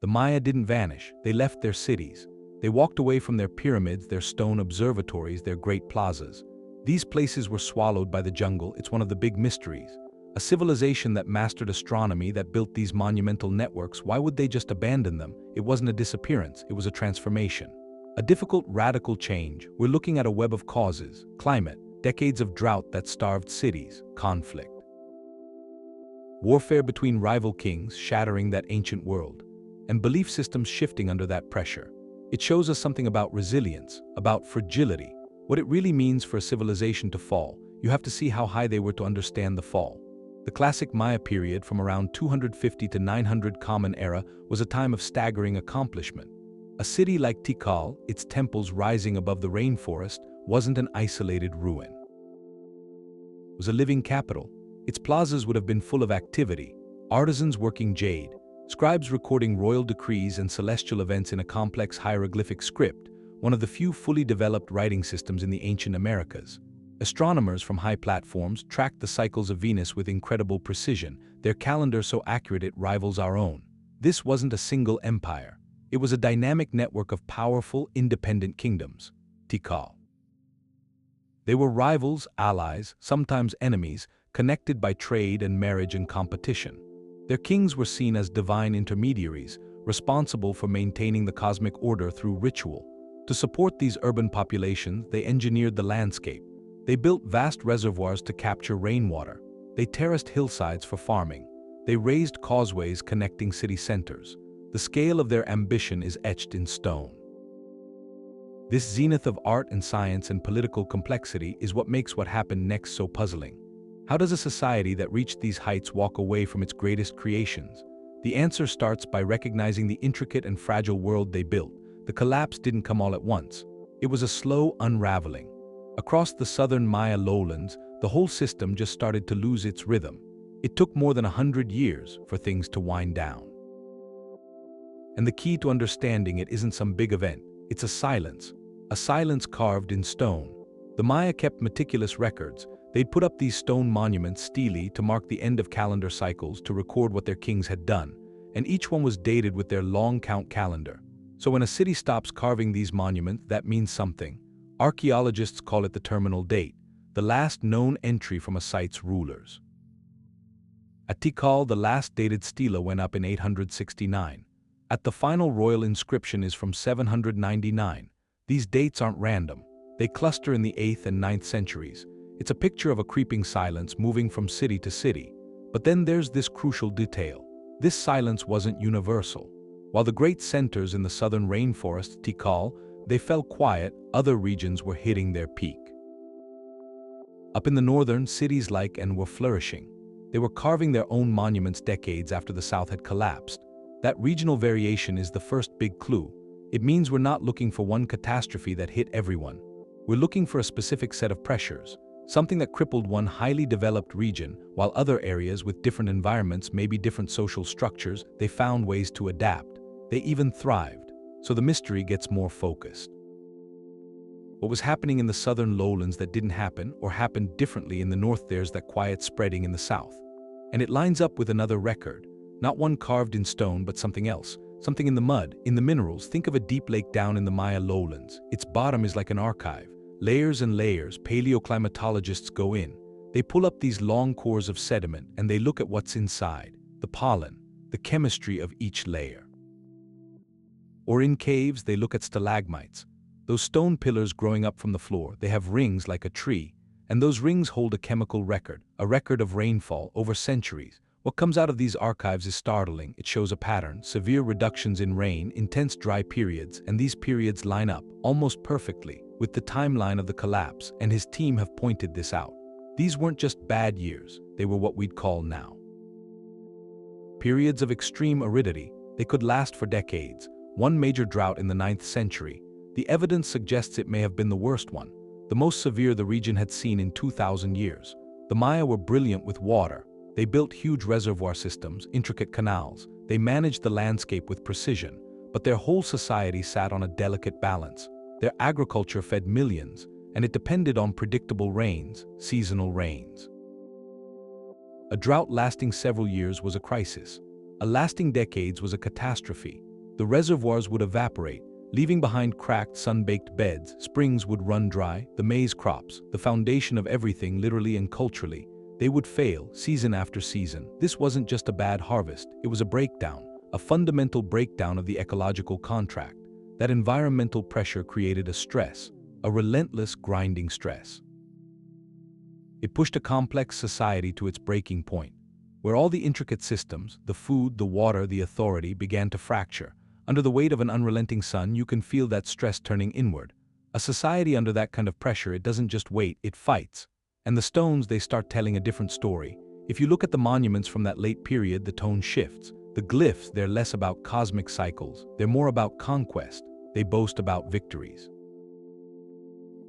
The Maya didn't vanish, they left their cities. They walked away from their pyramids, their stone observatories, their great plazas. These places were swallowed by the jungle. It's one of the big mysteries. A civilization that mastered astronomy, that built these monumental networks, why would they just abandon them? It wasn't a disappearance, it was a transformation. A difficult, radical change. We're looking at a web of causes: climate, decades of drought that starved cities, conflict, warfare between rival kings shattering that ancient world, and belief systems shifting under that pressure. It shows us something about resilience, about fragility, what it really means for a civilization to fall. You have to see how high they were to understand the fall. The classic Maya period, from around 250 to 900 Common Era, was a time of staggering accomplishment. A city like Tikal, its temples rising above the rainforest, wasn't an isolated ruin. It was a living capital. Its plazas would have been full of activity, artisans working jade, scribes recording royal decrees and celestial events in a complex hieroglyphic script, one of the few fully developed writing systems in the ancient Americas. Astronomers from high platforms tracked the cycles of Venus with incredible precision, their calendar so accurate it rivals our own. This wasn't a single empire. It was a dynamic network of powerful, independent kingdoms. Tikal. They were rivals, allies, sometimes enemies, connected by trade and marriage and competition. Their kings were seen as divine intermediaries, responsible for maintaining the cosmic order through ritual. To support these urban populations, they engineered the landscape. They built vast reservoirs to capture rainwater. They terraced hillsides for farming. They raised causeways connecting city centers. The scale of their ambition is etched in stone. This zenith of art and science and political complexity is what makes what happened next so puzzling. How does a society that reached these heights walk away from its greatest creations? The answer starts by recognizing the intricate and fragile world they built. The collapse didn't come all at once. It was a slow unraveling. Across the southern Maya lowlands, the whole system just started to lose its rhythm. It took more than 100 years for things to wind down. And the key to understanding it isn't some big event, it's a silence carved in stone. The Maya kept meticulous records. They'd put up these stone monuments stele to mark the end of calendar cycles, to record what their kings had done, and each one was dated with their long count calendar. So when a city stops carving these monuments, that means something. Archaeologists call it the terminal date, the last known entry from a site's rulers. At Tikal, the last dated stela went up in 869. At the final royal inscription is from 799. These dates aren't random. They cluster in the 8th and 9th centuries. It's a picture of a creeping silence moving from city to city. But then there's this crucial detail. This silence wasn't universal. While the great centers in the southern rainforest, Tikal, they fell quiet, other regions were hitting their peak. Up in the northern, cities like and were flourishing. They were carving their own monuments decades after the South had collapsed. That regional variation is the first big clue. It means we're not looking for one catastrophe that hit everyone. We're looking for a specific set of pressures, something that crippled one highly developed region, while other areas with different environments, maybe different social structures, they found ways to adapt. They even thrived. So the mystery gets more focused. What was happening in the southern lowlands that didn't happen, or happened differently in the north? There's that quiet spreading in the south. And it lines up with another record. Not one carved in stone, but something else. Something in the mud, in the minerals. Think of a deep lake down in the Maya lowlands. Its bottom is like an archive. Layers and layers. Paleoclimatologists go in. They pull up these long cores of sediment and they look at what's inside. The pollen, the chemistry of each layer. Or in caves, they look at stalagmites. Those stone pillars growing up from the floor, they have rings like a tree, and those rings hold a chemical record, a record of rainfall over centuries. What comes out of these archives is startling. It shows a pattern: severe reductions in rain, intense dry periods, and these periods line up, almost perfectly, with the timeline of the collapse, and his team have pointed this out. These weren't just bad years, they were what we'd call now periods of extreme aridity. They could last for decades. One major drought in the 9th century. The evidence suggests it may have been the worst one, the most severe the region had seen in 2,000 years. The Maya were brilliant with water. They built huge reservoir systems, intricate canals. They managed the landscape with precision, but their whole society sat on a delicate balance. Their agriculture fed millions, and it depended on predictable rains, seasonal rains. A drought lasting several years was a crisis. A lasting decades was a catastrophe. The reservoirs would evaporate, leaving behind cracked, sun-baked beds. Springs would run dry, the maize crops, the foundation of everything literally and culturally. They would fail, season after season. This wasn't just a bad harvest, it was a breakdown, a fundamental breakdown of the ecological contract. That environmental pressure created a stress, a relentless, grinding stress. It pushed a complex society to its breaking point, where all the intricate systems, the food, the water, the authority, began to fracture. Under the weight of an unrelenting sun, you can feel that stress turning inward. A society under that kind of pressure, it doesn't just wait, it fights. And the stones, they start telling a different story. If you look at the monuments from that late period, the tone shifts. The glyphs, they're less about cosmic cycles, they're more about conquest. They boast about victories.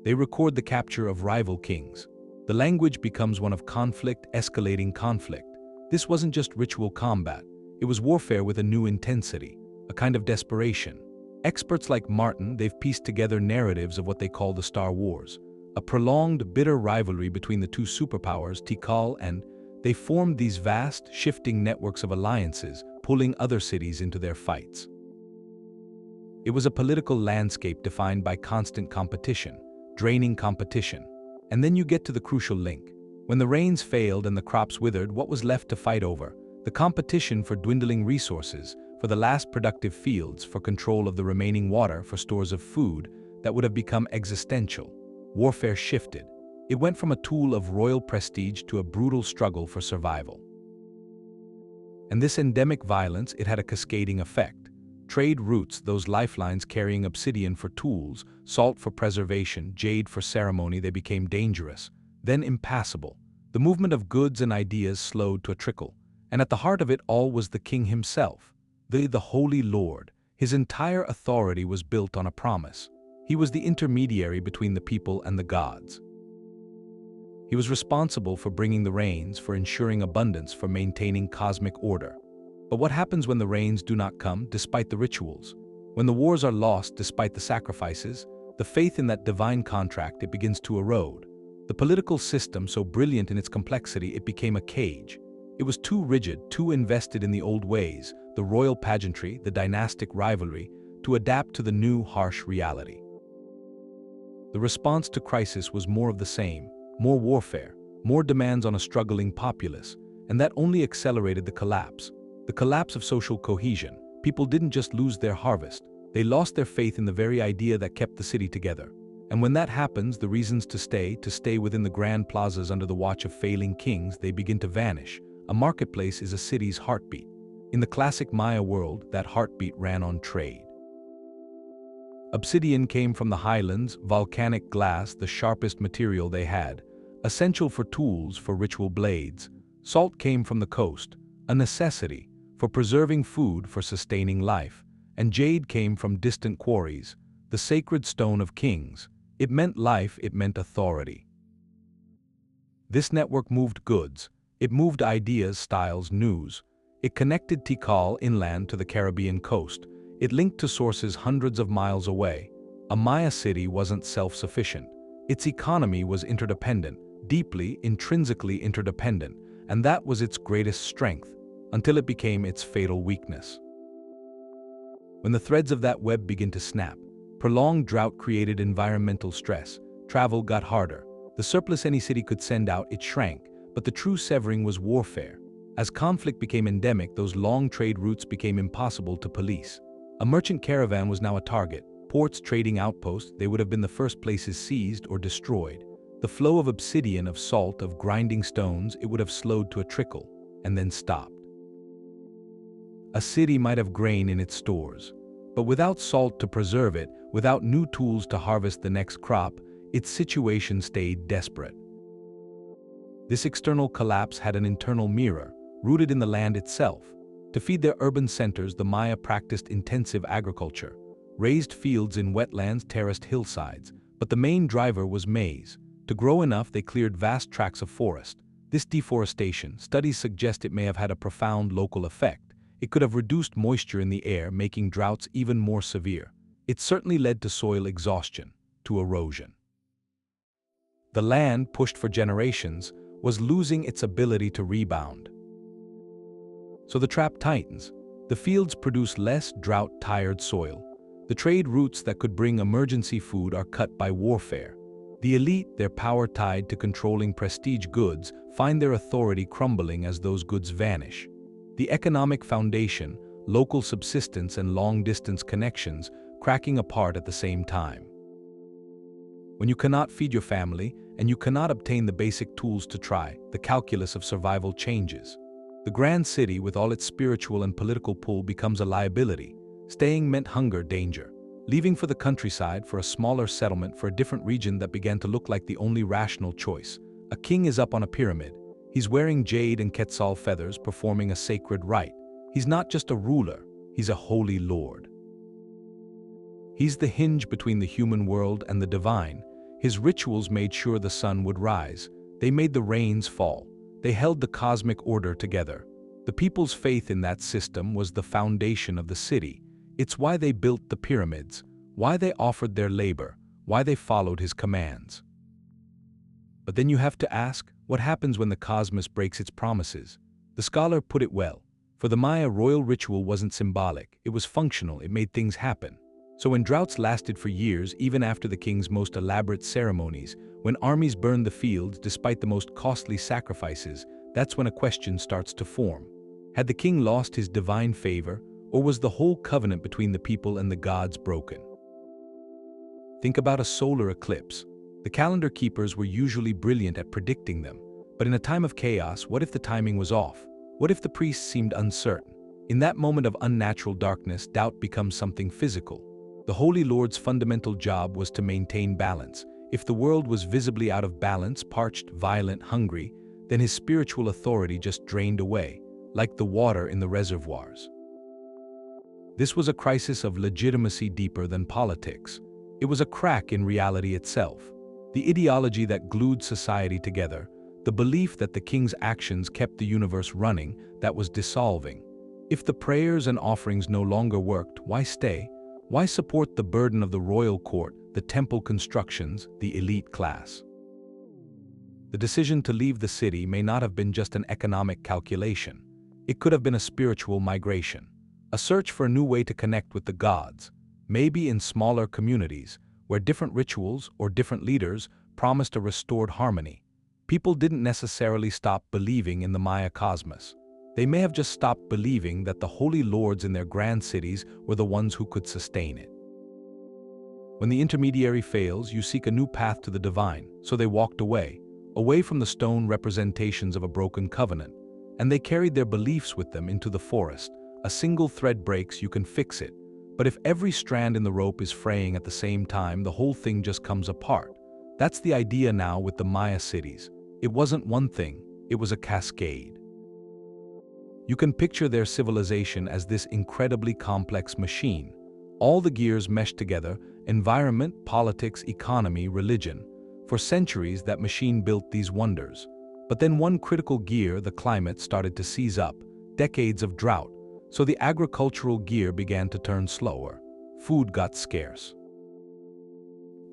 They record the capture of rival kings. The language becomes one of conflict, escalating conflict. This wasn't just ritual combat, it was warfare with a new intensity, a kind of desperation. Experts like Martin, they've pieced together narratives of what they call the Star Wars, a prolonged, bitter rivalry between the two superpowers, Tikal and they formed these vast, shifting networks of alliances, pulling other cities into their fights. It was a political landscape defined by constant competition, draining competition. And then you get to the crucial link. When the rains failed and the crops withered, what was left to fight over? The competition for dwindling resources, for the last productive fields, for control of the remaining water, for stores of food that would have become existential. Warfare shifted. It went from a tool of royal prestige to a brutal struggle for survival. And this endemic violence, it had a cascading effect. Trade routes, those lifelines carrying obsidian for tools, salt for preservation, jade for ceremony, they became dangerous, then impassable. The movement of goods and ideas slowed to a trickle, and at the heart of it all was the king himself, the Holy Lord. His entire authority was built on a promise. He was the intermediary between the people and the gods. He was responsible for bringing the rains, for ensuring abundance, for maintaining cosmic order. But what happens when the rains do not come, despite the rituals? When the wars are lost, despite the sacrifices, the faith in that divine contract, it begins to erode. The political system, so brilliant in its complexity, it became a cage. It was too rigid, too invested in the old ways, the royal pageantry, the dynastic rivalry, to adapt to the new, harsh reality. The response to crisis was more of the same, more warfare, more demands on a struggling populace, and that only accelerated the collapse of social cohesion. People didn't just lose their harvest, they lost their faith in the very idea that kept the city together. And when that happens, the reasons to stay within the grand plazas under the watch of failing kings, they begin to vanish. A marketplace is a city's heartbeat. In the classic Maya world, that heartbeat ran on trade. Obsidian came from the highlands, volcanic glass, the sharpest material they had, essential for tools, for ritual blades. Salt came from the coast, a necessity, for preserving food, for sustaining life. And jade came from distant quarries, the sacred stone of kings. It meant life, it meant authority. This network moved goods, it moved ideas, styles, news. It connected Tikal inland to the Caribbean coast. It linked to sources hundreds of miles away. A Maya city wasn't self-sufficient. Its economy was interdependent, deeply, intrinsically interdependent, and that was its greatest strength, until it became its fatal weakness. When the threads of that web begin to snap, prolonged drought created environmental stress, travel got harder. The surplus any city could send out, it shrank, but the true severing was warfare. As conflict became endemic, those long trade routes became impossible to police. A merchant caravan was now a target. Ports, trading outposts, they would have been the first places seized or destroyed. The flow of obsidian, of salt, of grinding stones, it would have slowed to a trickle, and then stopped. A city might have grain in its stores, but without salt to preserve it, without new tools to harvest the next crop, its situation stayed desperate. This external collapse had an internal mirror, rooted in the land itself. To feed their urban centers, the Maya practiced intensive agriculture, raised fields in wetlands, terraced hillsides, but the main driver was maize. To grow enough, they cleared vast tracts of forest. This deforestation, studies suggest it may have had a profound local effect. It could have reduced moisture in the air, making droughts even more severe. It certainly led to soil exhaustion, to erosion. The land, pushed for generations, was losing its ability to rebound. So the trap tightens. The fields produce less drought-tired soil. The trade routes that could bring emergency food are cut by warfare. The elite, their power tied to controlling prestige goods, find their authority crumbling as those goods vanish. The economic foundation, local subsistence and long-distance connections cracking apart at the same time. When you cannot feed your family and you cannot obtain the basic tools to try, the calculus of survival changes. The grand city, with all its spiritual and political pull, becomes a liability. Staying meant hunger, danger. Leaving for the countryside, for a smaller settlement, for a different region that began to look like the only rational choice. A king is up on a pyramid. He's wearing jade and quetzal feathers, performing a sacred rite. He's not just a ruler, he's a holy lord. He's the hinge between the human world and the divine. His rituals made sure the sun would rise. They made the rains fall. They held the cosmic order together. The people's faith in that system was the foundation of the city. It's why they built the pyramids, why they offered their labor, why they followed his commands. But then you have to ask, what happens when the cosmos breaks its promises? The scholar put it well. For the Maya, royal ritual wasn't symbolic, it was functional, it made things happen. So when droughts lasted for years, even after the king's most elaborate ceremonies, when armies burned the fields despite the most costly sacrifices, that's when a question starts to form. Had the king lost his divine favor, or was the whole covenant between the people and the gods broken? Think about a solar eclipse. The calendar keepers were usually brilliant at predicting them, but in a time of chaos, what if the timing was off? What if the priests seemed uncertain? In that moment of unnatural darkness, doubt becomes something physical. The Holy Lord's fundamental job was to maintain balance. If the world was visibly out of balance, parched, violent, hungry, then his spiritual authority just drained away, like the water in the reservoirs. This was a crisis of legitimacy deeper than politics. It was a crack in reality itself. The ideology that glued society together, the belief that the king's actions kept the universe running, that was dissolving. If the prayers and offerings no longer worked, why stay? Why support the burden of the royal court, the temple constructions, the elite class? The decision to leave the city may not have been just an economic calculation. It could have been a spiritual migration, a search for a new way to connect with the gods, maybe in smaller communities, where different rituals or different leaders promised a restored harmony. People didn't necessarily stop believing in the Maya cosmos. They may have just stopped believing that the holy lords in their grand cities were the ones who could sustain it. When the intermediary fails, you seek a new path to the divine, so they walked away from the stone representations of a broken covenant, and they carried their beliefs with them into the forest. A single thread breaks, you can fix it, but if every strand in the rope is fraying at the same time, the whole thing just comes apart. That's the idea now with the Maya cities. It wasn't one thing, it was a cascade. You can picture their civilization as this incredibly complex machine. All the gears meshed together: environment, politics, economy, religion. For centuries, that machine built these wonders. But then one critical gear, the climate, started to seize up. Decades of drought. So the agricultural gear began to turn slower. Food got scarce.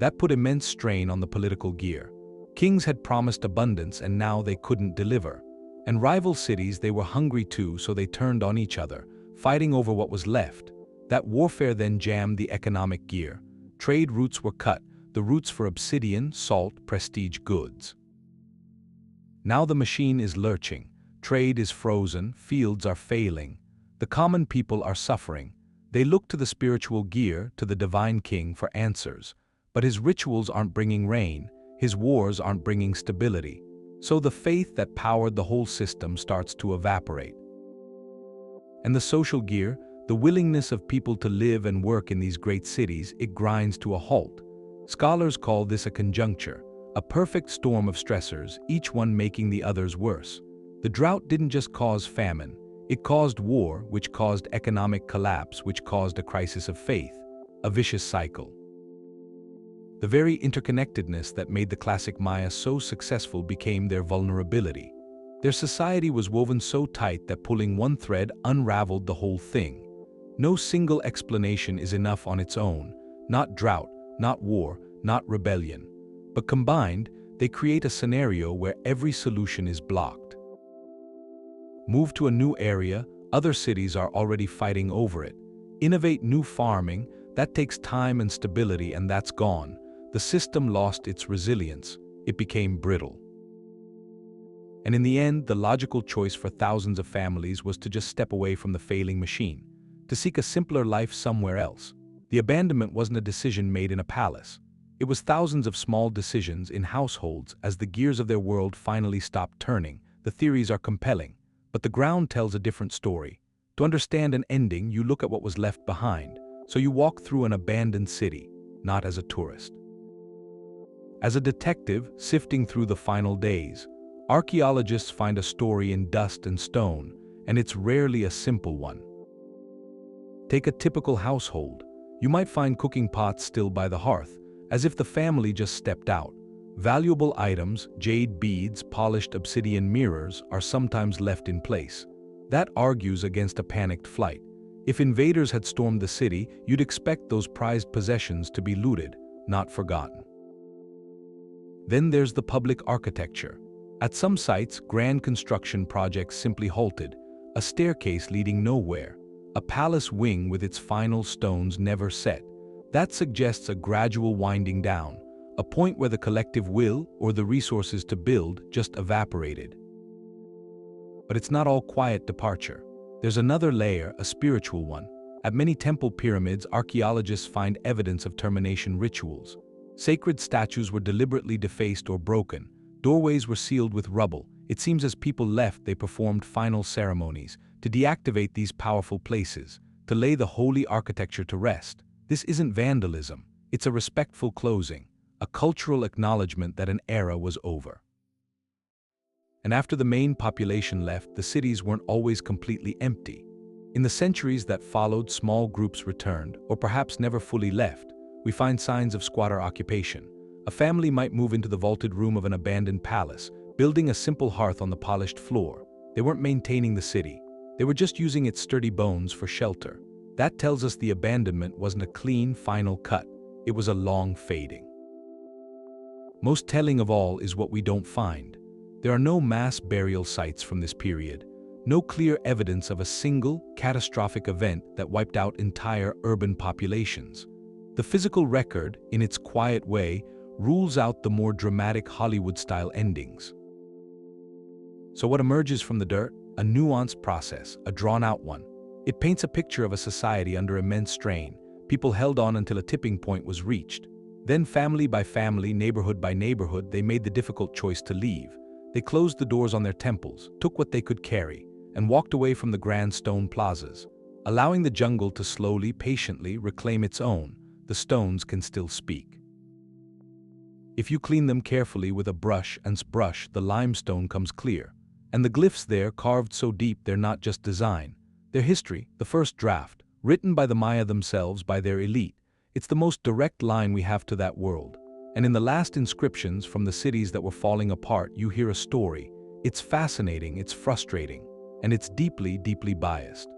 That put immense strain on the political gear. Kings had promised abundance and now they couldn't deliver. And rival cities, they were hungry too, so they turned on each other, fighting over what was left. That warfare then jammed the economic gear. Trade routes were cut, the routes for obsidian, salt, prestige goods. Now the machine is lurching. Trade is frozen, fields are failing. The common people are suffering. They look to the spiritual gear, to the divine king, for answers. But his rituals aren't bringing rain, his wars aren't bringing stability. So the faith that powered the whole system starts to evaporate. And the social gear, the willingness of people to live and work in these great cities, it grinds to a halt. Scholars call this a conjuncture, a perfect storm of stressors, each one making the others worse. The drought didn't just cause famine, it caused war, which caused economic collapse, which caused a crisis of faith, a vicious cycle. The very interconnectedness that made the classic Maya so successful became their vulnerability. Their society was woven so tight that pulling one thread unraveled the whole thing. No single explanation is enough on its own, not drought, not war, not rebellion. But combined, they create a scenario where every solution is blocked. Move to a new area, Other cities are already fighting over it. Innovate new farming, that takes time and stability, and that's gone. The system lost its resilience. It became brittle. And in the end, the logical choice for thousands of families was to just step away from the failing machine, to seek a simpler life somewhere else. The abandonment wasn't a decision made in a palace. It was thousands of small decisions in households as the gears of their world finally stopped turning. The theories are compelling, but the ground tells a different story. To understand an ending, you look at what was left behind. So you walk through an abandoned city, not as a tourist. As a detective sifting through the final days, archaeologists find a story in dust and stone, and it's rarely a simple one. Take a typical household. You might find cooking pots still by the hearth, as if the family just stepped out. Valuable items, jade beads, polished obsidian mirrors, are sometimes left in place. That argues against a panicked flight. If invaders had stormed the city, you'd expect those prized possessions to be looted, not forgotten. Then there's the public architecture. At some sites, grand construction projects simply halted, a staircase leading nowhere, a palace wing with its final stones never set. That suggests a gradual winding down, a point where the collective will or the resources to build just evaporated. But it's not all quiet departure. There's another layer, a spiritual one. At many temple pyramids, archaeologists find evidence of termination rituals. Sacred statues were deliberately defaced or broken. Doorways were sealed with rubble. It seems as people left, they performed final ceremonies to deactivate these powerful places, to lay the holy architecture to rest. This isn't vandalism. It's a respectful closing, a cultural acknowledgement that an era was over. And after the main population left, the cities weren't always completely empty. In the centuries that followed, small groups returned, or perhaps never fully left. We find signs of squatter occupation. A family might move into the vaulted room of an abandoned palace, building a simple hearth on the polished floor. They weren't maintaining the city. They were just using its sturdy bones for shelter. That tells us the abandonment wasn't a clean, final cut. It was a long fading. Most telling of all is what we don't find. There are no mass burial sites from this period, no clear evidence of a single, catastrophic event that wiped out entire urban populations. The physical record, in its quiet way, rules out the more dramatic Hollywood-style endings. So what emerges from the dirt? A nuanced process, a drawn-out one. It paints a picture of a society under immense strain. People held on until a tipping point was reached. Then family by family, neighborhood by neighborhood, they made the difficult choice to leave. They closed the doors on their temples, took what they could carry, and walked away from the grand stone plazas. Allowing the jungle to slowly, patiently reclaim its own, the stones can still speak. If you clean them carefully with a brush, the limestone comes clear. And the glyphs there, carved so deep they're not just design. Their history, the first draft, written by the Maya themselves, by their elite. It's the most direct line we have to that world. And in the last inscriptions from the cities that were falling apart, you hear a story. It's fascinating, it's frustrating, and it's deeply, deeply biased.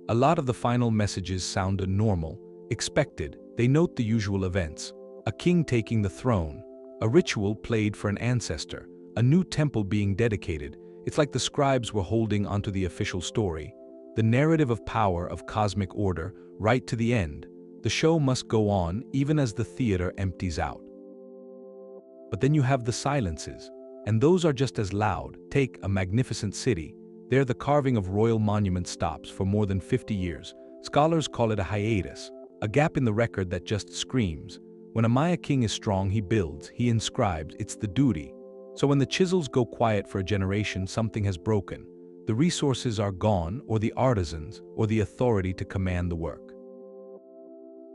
A lot of the final messages sound normal, expected. They note the usual events. A king taking the throne, a ritual played for an ancestor, a new temple being dedicated. It's like the scribes were holding onto the official story, the narrative of power, of cosmic order, right to the end. The show must go on even as the theater empties out. But then you have the silences, and those are just as loud. Take a magnificent city. There the carving of royal monuments stops for more than 50 years. Scholars call it a hiatus, a gap in the record that just screams. When a Maya king is strong, he builds, he inscribes, it's the duty. So when the chisels go quiet for a generation, something has broken. The resources are gone, or the artisans, or the authority to command the work.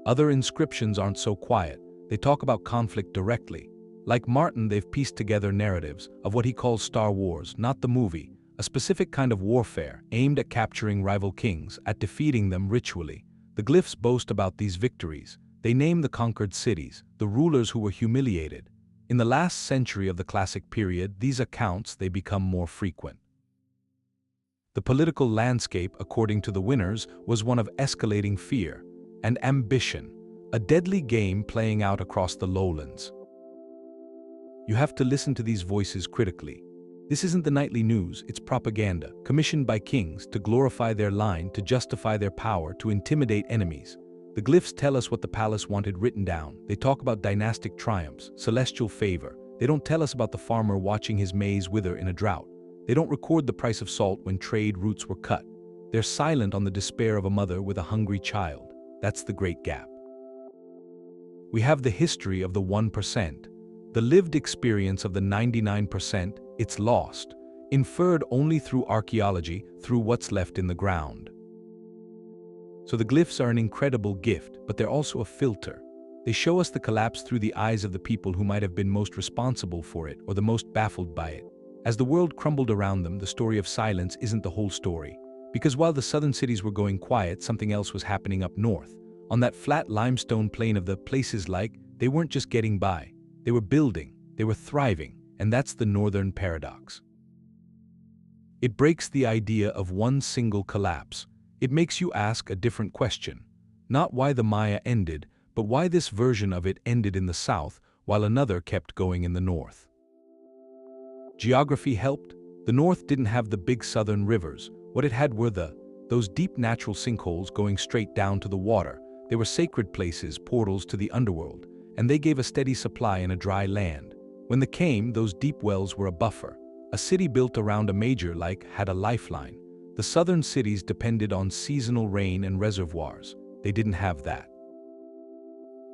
Other inscriptions aren't so quiet. They talk about conflict directly. Like Martin, they've pieced together narratives of what he calls Star Wars, not the movie, a specific kind of warfare aimed at capturing rival kings, at defeating them ritually. The glyphs boast about these victories. They name the conquered cities, the rulers who were humiliated. In the last century of the classic period, these accounts, they become more frequent. The political landscape, according to the winners, was one of escalating fear and ambition, a deadly game playing out across the lowlands. You have to listen to these voices critically. This isn't the nightly news, it's propaganda, commissioned by kings to glorify their line, to justify their power, to intimidate enemies. The glyphs tell us what the palace wanted written down. They talk about dynastic triumphs, celestial favor. They don't tell us about the farmer watching his maize wither in a drought. They don't record the price of salt when trade routes were cut. They're silent on the despair of a mother with a hungry child. That's the great gap. We have the history of the 1%, the lived experience of the 99%, it's lost, inferred only through archaeology, through what's left in the ground. So the glyphs are an incredible gift, but they're also a filter. They show us the collapse through the eyes of the people who might have been most responsible for it or the most baffled by it. As the world crumbled around them, the story of silence isn't the whole story. Because while the southern cities were going quiet, something else was happening up north. On that flat limestone plain of the places they weren't just getting by. They were building, they were thriving, and that's the northern paradox. It breaks the idea of one single collapse. It makes you ask a different question. Not why the Maya ended, but why this version of it ended in the south while another kept going in the north. Geography helped. The north didn't have the big southern rivers. What it had were those deep natural sinkholes going straight down to the water. They were sacred places, portals to the underworld, and they gave a steady supply in a dry land. When they came, those deep wells were a buffer. A city built around a major had a lifeline. The southern cities depended on seasonal rain and reservoirs. They didn't have that.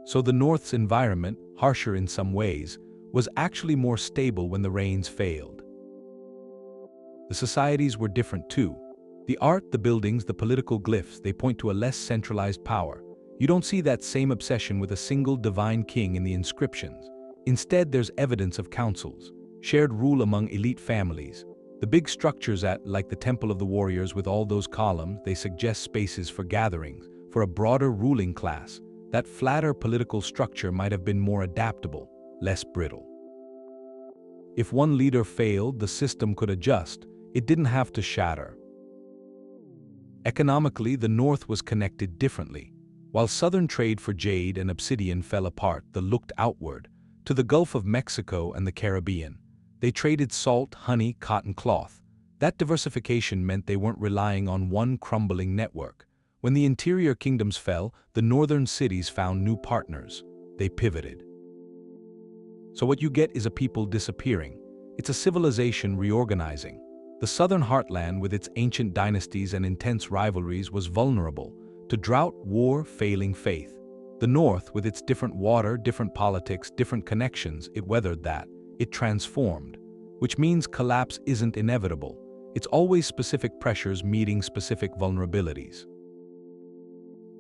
So the north's environment, harsher in some ways, was actually more stable when the rains failed. The societies were different too. The art, the buildings, the political glyphs, they point to a less centralized power. You don't see that same obsession with a single divine king in the inscriptions. Instead, there's evidence of councils, shared rule among elite families. The big structures like the Temple of the Warriors with all those columns, they suggest spaces for gatherings, for a broader ruling class. That flatter political structure might have been more adaptable, less brittle. If one leader failed, the system could adjust. It didn't have to shatter. Economically, the north was connected differently. While southern trade for jade and obsidian fell apart, they looked outward, to the Gulf of Mexico and the Caribbean. They traded salt, honey, cotton, cloth. That diversification meant they weren't relying on one crumbling network. When the interior kingdoms fell, the northern cities found new partners. They pivoted. So what you get is a people disappearing. It's a civilization reorganizing. The southern heartland, with its ancient dynasties and intense rivalries, was vulnerable to drought, war, failing faith. The north, with its different water, different politics, different connections, it weathered that. It transformed, which means collapse isn't inevitable. It's always specific pressures meeting specific vulnerabilities.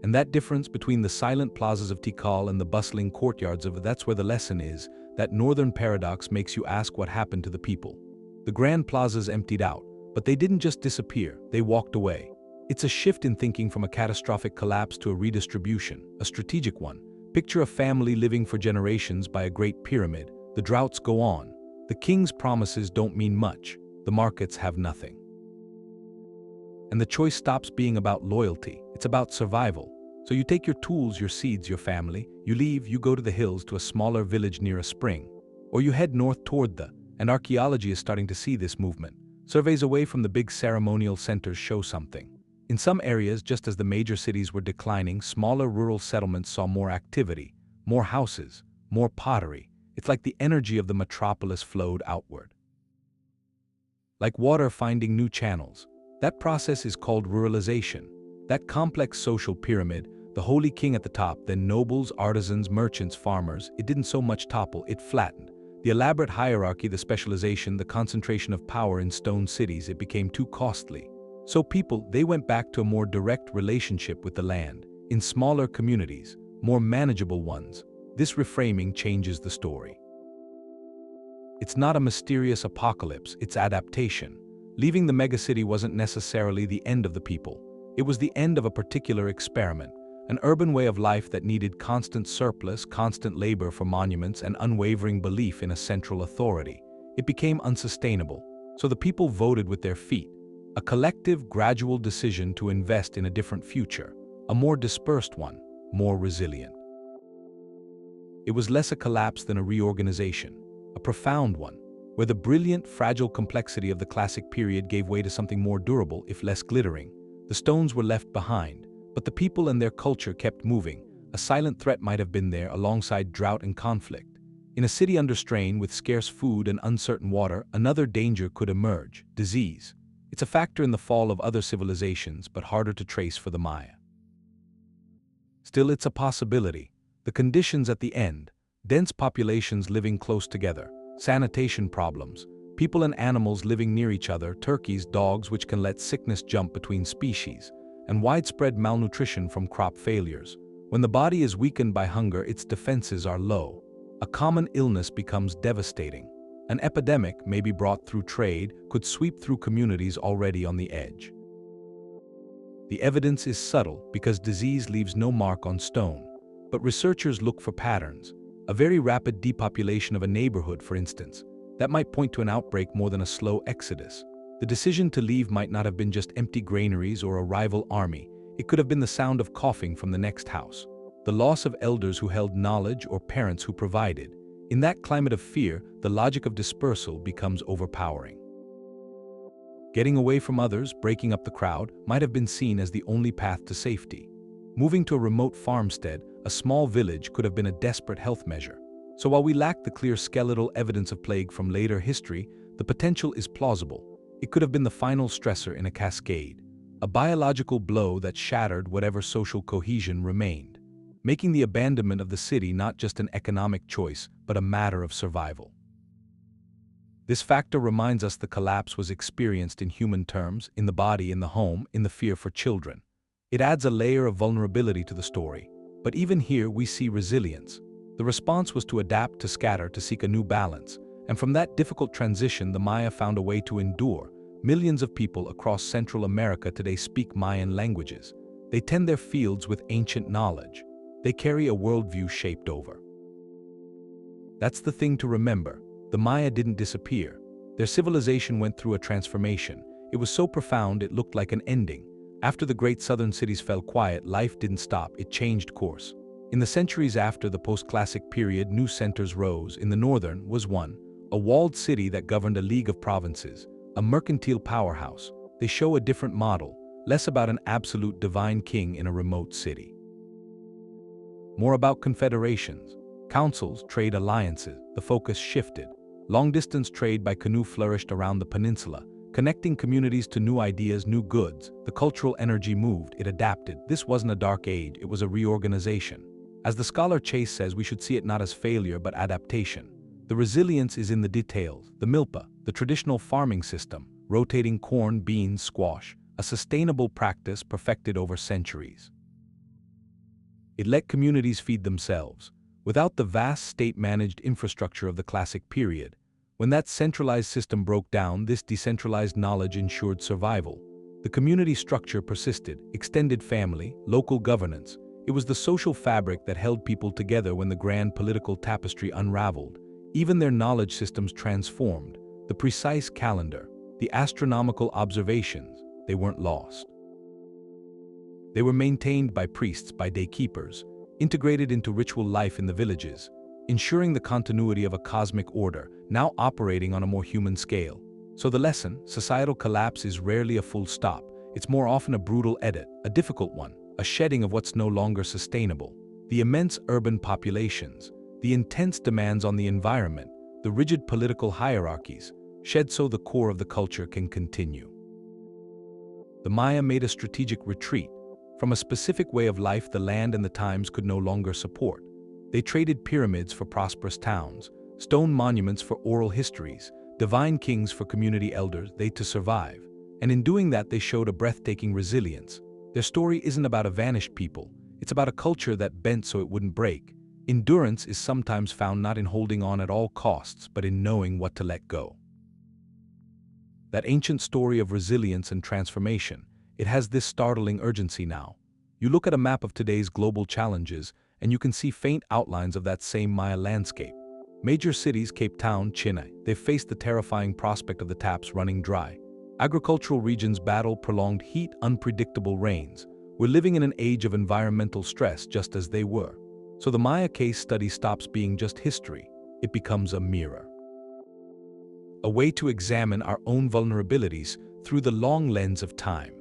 And that difference between the silent plazas of Tikal and the bustling courtyards that's where the lesson is. That northern paradox makes you ask what happened to the people. The grand plazas emptied out, but they didn't just disappear, they walked away. It's a shift in thinking from a catastrophic collapse to a redistribution, a strategic one. Picture a family living for generations by a great pyramid. The droughts go on. The king's promises don't mean much. The markets have nothing. And the choice stops being about loyalty. It's about survival. So you take your tools, your seeds, your family, you leave, you go to the hills to a smaller village near a spring. Or you head north toward and archaeology is starting to see this movement. Surveys away from the big ceremonial centers show something. In some areas, just as the major cities were declining, smaller rural settlements saw more activity, more houses, more pottery. It's like the energy of the metropolis flowed outward. Like water finding new channels. That process is called ruralization. That complex social pyramid, the holy king at the top, then nobles, artisans, merchants, farmers, it didn't so much topple, it flattened. The elaborate hierarchy, the specialization, the concentration of power in stone cities, it became too costly. So people, they went back to a more direct relationship with the land, in smaller communities, more manageable ones. This reframing changes the story. It's not a mysterious apocalypse, it's adaptation. Leaving the megacity wasn't necessarily the end of the people. It was the end of a particular experiment, an urban way of life that needed constant surplus, constant labor for monuments, and unwavering belief in a central authority. It became unsustainable, so the people voted with their feet. A collective, gradual decision to invest in a different future, a more dispersed one, more resilient. It was less a collapse than a reorganization, a profound one. where the brilliant, fragile complexity of the classic period gave way to something more durable, if less glittering. The stones were left behind, but the people and their culture kept moving. A silent threat might have been there alongside drought and conflict. In a city under strain with scarce food and uncertain water, another danger could emerge: disease. It's a factor in the fall of other civilizations, but harder to trace for the Maya. Still, it's a possibility. The conditions at the end: dense populations living close together, sanitation problems, people and animals living near each other, turkeys, dogs which can let sickness jump between species, and widespread malnutrition from crop failures. When the body is weakened by hunger, its defenses are low. A common illness becomes devastating. An epidemic, maybe brought through trade, could sweep through communities already on the edge. The evidence is subtle because disease leaves no mark on stone, but researchers look for patterns. A very rapid depopulation of a neighborhood, for instance, that might point to an outbreak more than a slow exodus. The decision to leave might not have been just empty granaries or a rival army. It could have been the sound of coughing from the next house, the loss of elders who held knowledge or parents who provided. In that climate of fear, the logic of dispersal becomes overpowering. Getting away from others, breaking up the crowd, might have been seen as the only path to safety. Moving to a remote farmstead, a small village, could have been a desperate health measure. So while we lack the clear skeletal evidence of plague from later history, the potential is plausible. It could have been the final stressor in a cascade, a biological blow that shattered whatever social cohesion remained, making the abandonment of the city not just an economic choice, but a matter of survival. This factor reminds us the collapse was experienced in human terms, in the body, in the home, in the fear for children. It adds a layer of vulnerability to the story, but even here we see resilience. The response was to adapt, to scatter, to seek a new balance, and from that difficult transition the Maya found a way to endure. Millions of people across Central America today speak Mayan languages. They tend their fields with ancient knowledge. They carry a worldview shaped over. That's the thing to remember. The Maya didn't disappear. Their civilization went through a transformation. It was so profound it looked like an ending. After the great southern cities fell quiet, life didn't stop, it changed course. In the centuries after the post-classic period, new centers rose. In the northern was one, a walled city that governed a league of provinces, a mercantile powerhouse. They show a different model, less about an absolute divine king in a remote city. More about confederations, councils, trade alliances. The focus shifted. Long-distance trade by canoe flourished around the peninsula, connecting communities to new ideas, new goods. The cultural energy moved, it adapted. This wasn't a dark age, it was a reorganization. As the scholar Chase says, we should see it not as failure but adaptation. The resilience is in the details. The milpa, the traditional farming system, rotating corn, beans, squash, a sustainable practice perfected over centuries. It let communities feed themselves, without the vast state-managed infrastructure of the classic period. When that centralized system broke down, this decentralized knowledge ensured survival. The community structure persisted, extended family, local governance. It was the social fabric that held people together when the grand political tapestry unraveled. Even their knowledge systems transformed. The precise calendar, the astronomical observations, they weren't lost. They were maintained by priests, by daykeepers, integrated into ritual life in the villages, ensuring the continuity of a cosmic order, now operating on a more human scale. So the lesson: societal collapse is rarely a full stop. It's more often a brutal edit, a difficult one, a shedding of what's no longer sustainable. The immense urban populations, the intense demands on the environment, the rigid political hierarchies, shed so the core of the culture can continue. The Maya made a strategic retreat. From a specific way of life the land and the times could no longer support. They traded pyramids for prosperous towns, stone monuments for oral histories, divine kings for community elders, they to survive. And in doing that they showed a breathtaking resilience. Their story isn't about a vanished people, it's about a culture that bent so it wouldn't break. Endurance is sometimes found not in holding on at all costs, but in knowing what to let go. That ancient story of resilience and transformation, it has this startling urgency now. You look at a map of today's global challenges, and you can see faint outlines of that same Maya landscape. Major cities, Cape Town, Chennai, they've faced the terrifying prospect of the taps running dry. Agricultural regions battle prolonged heat, unpredictable rains. We're living in an age of environmental stress just as they were. So the Maya case study stops being just history. It becomes a mirror. a way to examine our own vulnerabilities through the long lens of time.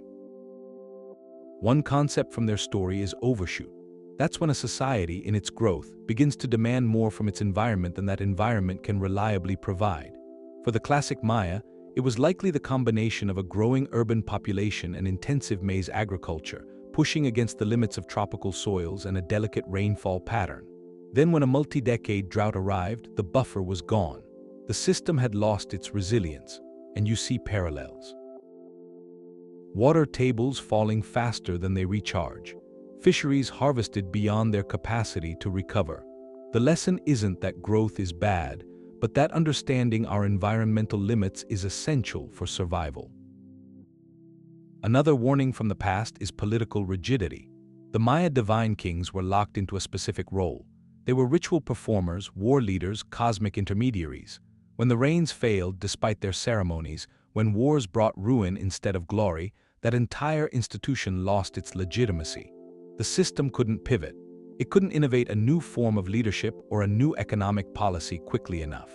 One concept from their story is overshoot. That's when a society, in its growth, begins to demand more from its environment than that environment can reliably provide. For the classic Maya, it was likely the combination of a growing urban population and intensive maize agriculture, pushing against the limits of tropical soils and a delicate rainfall pattern. Then when a multi-decade drought arrived, the buffer was gone. The system had lost its resilience, and you see parallels. Water tables falling faster than they recharge. Fisheries harvested beyond their capacity to recover. The lesson isn't that growth is bad, but that understanding our environmental limits is essential for survival. Another warning from the past is political rigidity. The Maya divine kings were locked into a specific role. They were ritual performers, war leaders, cosmic intermediaries. When the rains failed despite their ceremonies, when wars brought ruin instead of glory, that entire institution lost its legitimacy. The system couldn't pivot. It couldn't innovate a new form of leadership or a new economic policy quickly enough.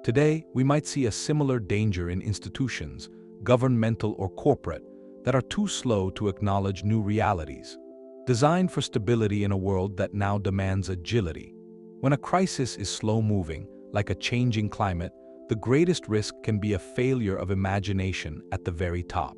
Today, we might see a similar danger in institutions, governmental or corporate, that are too slow to acknowledge new realities, designed for stability in a world that now demands agility. When a crisis is slow-moving, like a changing climate, the greatest risk can be a failure of imagination at the very top.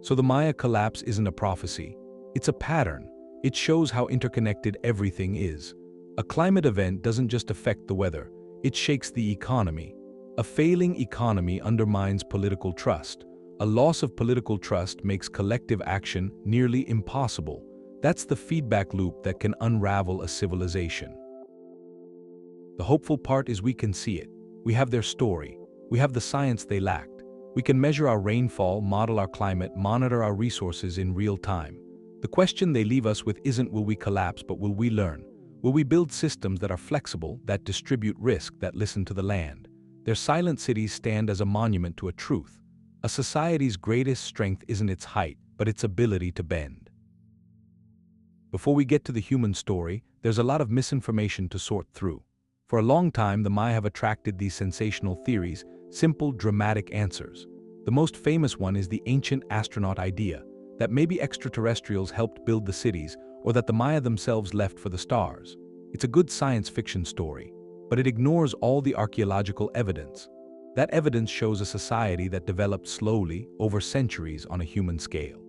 So the Maya collapse isn't a prophecy, it's a pattern. It shows how interconnected everything is. A climate event doesn't just affect the weather, it shakes the economy. A failing economy undermines political trust. A loss of political trust makes collective action nearly impossible. That's the feedback loop that can unravel a civilization. The hopeful part is we can see it. We have their story. We have the science they lacked. We can measure our rainfall, model our climate, monitor our resources in real time. The question they leave us with isn't will we collapse, but will we learn? Will we build systems that are flexible, that distribute risk, that listen to the land? Their silent cities stand as a monument to a truth. A society's greatest strength isn't its height, but its ability to bend. Before we get to the human story, there's a lot of misinformation to sort through. For a long time, the Maya have attracted these sensational theories, simple, dramatic answers. The most famous one is the ancient astronaut idea, that maybe extraterrestrials helped build the cities, or that the Maya themselves left for the stars. It's a good science fiction story, but it ignores all the archaeological evidence. That evidence shows a society that developed slowly, over centuries, on a human scale.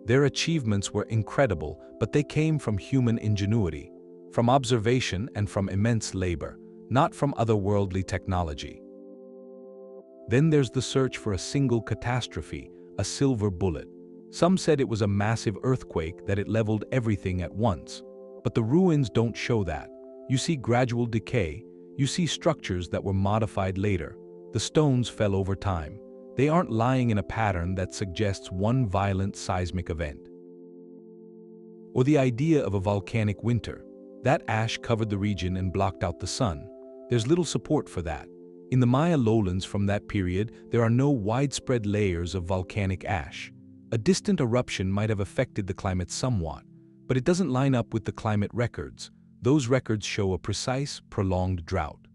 Their achievements were incredible, but they came from human ingenuity, from observation and from immense labor, not from otherworldly technology. Then there's the search for a single catastrophe, a silver bullet. Some said it was a massive earthquake, that it leveled everything at once. But the ruins don't show that. You see gradual decay, you see structures that were modified later. The stones fell over time. They aren't lying in a pattern that suggests one violent seismic event. Or the idea of a volcanic winter. That ash covered the region and blocked out the sun. There's little support for that. In the Maya lowlands from that period, there are no widespread layers of volcanic ash. A distant eruption might have affected the climate somewhat, but it doesn't line up with the climate records. Those records show a precise, prolonged drought.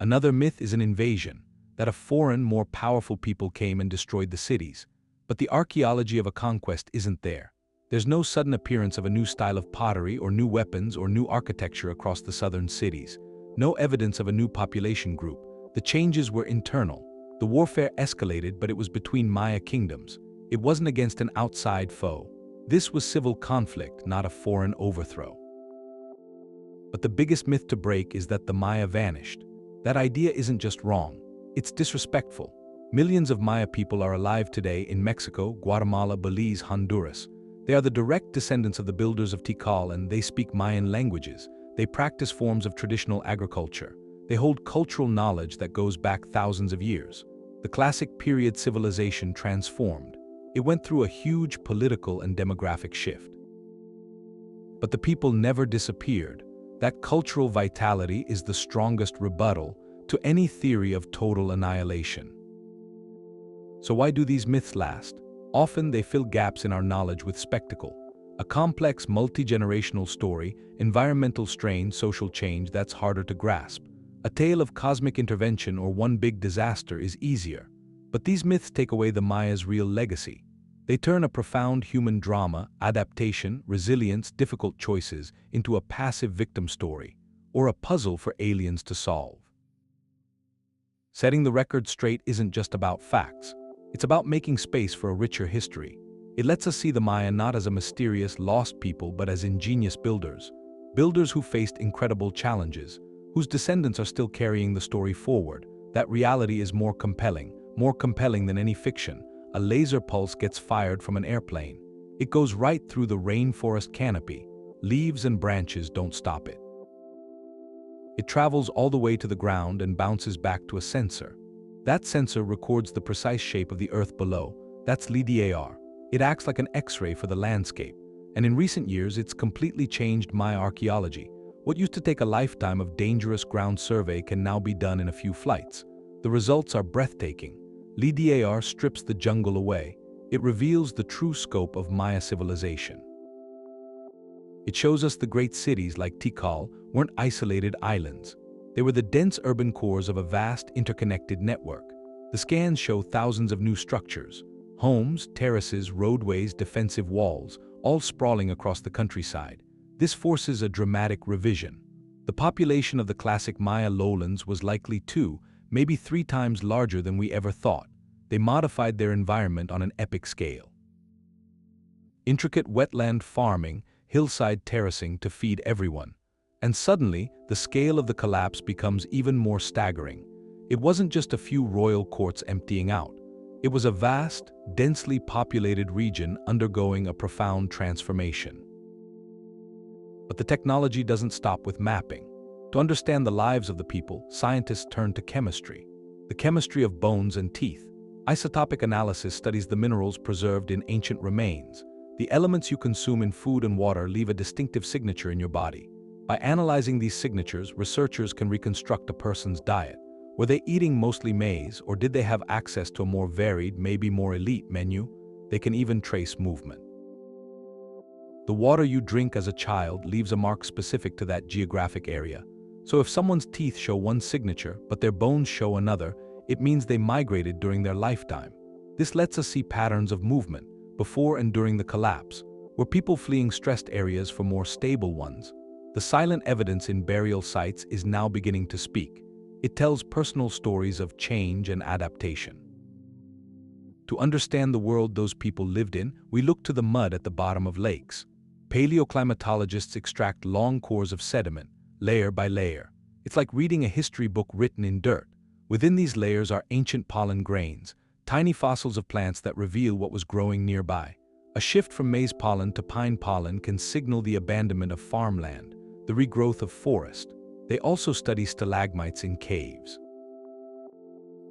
Another myth is an invasion, that a foreign, more powerful people came and destroyed the cities. But the archaeology of a conquest isn't there. There's no sudden appearance of a new style of pottery or new weapons or new architecture across the southern cities. No evidence of a new population group. The changes were internal. The warfare escalated, but it was between Maya kingdoms. It wasn't against an outside foe. This was civil conflict, not a foreign overthrow. But the biggest myth to break is that the Maya vanished. That idea isn't just wrong, it's disrespectful. Millions of Maya people are alive today in Mexico, Guatemala, Belize, Honduras. They are the direct descendants of the builders of Tikal, and they speak Mayan languages. They practice forms of traditional agriculture. They hold cultural knowledge that goes back thousands of years. The classic period civilization transformed. It went through a huge political and demographic shift. But the people never disappeared. That cultural vitality is the strongest rebuttal to any theory of total annihilation. So why do these myths last? Often they fill gaps in our knowledge with spectacle. A complex, multi-generational story, environmental strain, social change that's harder to grasp. A tale of cosmic intervention or one big disaster is easier. But these myths take away the Maya's real legacy. They turn a profound human drama, adaptation, resilience, difficult choices, into a passive victim story, or a puzzle for aliens to solve. Setting the record straight isn't just about facts. It's about making space for a richer history. It lets us see the Maya not as a mysterious, lost people, but as ingenious builders. Builders who faced incredible challenges, whose descendants are still carrying the story forward. That reality is more compelling than any fiction. A laser pulse gets fired from an airplane. It goes right through the rainforest canopy. Leaves and branches don't stop it. It travels all the way to the ground and bounces back to a sensor. That sensor records the precise shape of the earth below. That's LiDAR. It acts like an X-ray for the landscape. And in recent years, it's completely changed Maya archaeology. What used to take a lifetime of dangerous ground survey can now be done in a few flights. The results are breathtaking. LiDAR strips the jungle away. It reveals the true scope of Maya civilization. It shows us the great cities like Tikal weren't isolated islands. They were the dense urban cores of a vast interconnected network. The scans show thousands of new structures. Homes, terraces, roadways, defensive walls, all sprawling across the countryside. This forces a dramatic revision. The population of the classic Maya lowlands was likely 2, maybe 3 times larger than we ever thought. They modified their environment on an epic scale. Intricate wetland farming, hillside terracing to feed everyone. And suddenly, the scale of the collapse becomes even more staggering. It wasn't just a few royal courts emptying out. It was a vast, densely populated region undergoing a profound transformation. But the technology doesn't stop with mapping. To understand the lives of the people, scientists turn to chemistry. The chemistry of bones and teeth. Isotopic analysis studies the minerals preserved in ancient remains. The elements you consume in food and water leave a distinctive signature in your body. By analyzing these signatures, researchers can reconstruct a person's diet. Were they eating mostly maize, or did they have access to a more varied, maybe more elite menu? They can even trace movement. The water you drink as a child leaves a mark specific to that geographic area. So if someone's teeth show one signature, but their bones show another, it means they migrated during their lifetime. This lets us see patterns of movement, before and during the collapse. Were people fleeing stressed areas for more stable ones? The silent evidence in burial sites is now beginning to speak. It tells personal stories of change and adaptation. To understand the world those people lived in, we look to the mud at the bottom of lakes. Paleoclimatologists extract long cores of sediment, layer by layer. It's like reading a history book written in dirt. Within these layers are ancient pollen grains, tiny fossils of plants that reveal what was growing nearby. A shift from maize pollen to pine pollen can signal the abandonment of farmland, the regrowth of forest. They also study stalagmites in caves.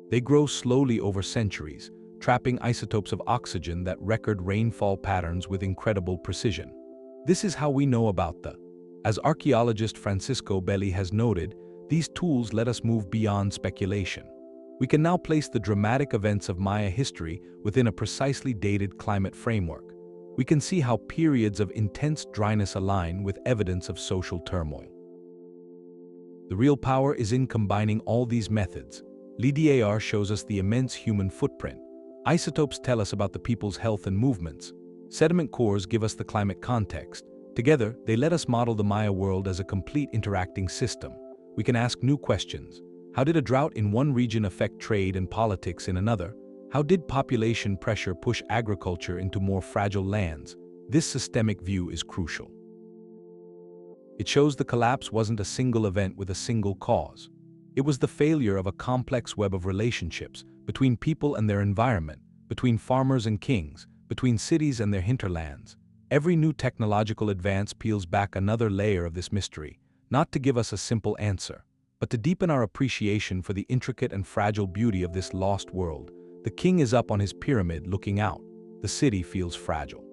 They grow slowly over centuries, trapping isotopes of oxygen that record rainfall patterns with incredible precision. This is how we know about the. As archaeologist Francisco Belli has noted, these tools let us move beyond speculation. We can now place the dramatic events of Maya history within a precisely dated climate framework. We can see how periods of intense dryness align with evidence of social turmoil. The real power is in combining all these methods. LiDAR shows us the immense human footprint. Isotopes tell us about the people's health and movements. Sediment cores give us the climate context. Together, they let us model the Maya world as a complete interacting system. We can ask new questions. How did a drought in one region affect trade and politics in another? How did population pressure push agriculture into more fragile lands? This systemic view is crucial. It shows the collapse wasn't a single event with a single cause. It was the failure of a complex web of relationships between people and their environment, between farmers and kings, between cities and their hinterlands. Every new technological advance peels back another layer of this mystery, not to give us a simple answer, but to deepen our appreciation for the intricate and fragile beauty of this lost world. The king is up on his pyramid looking out. The city feels fragile.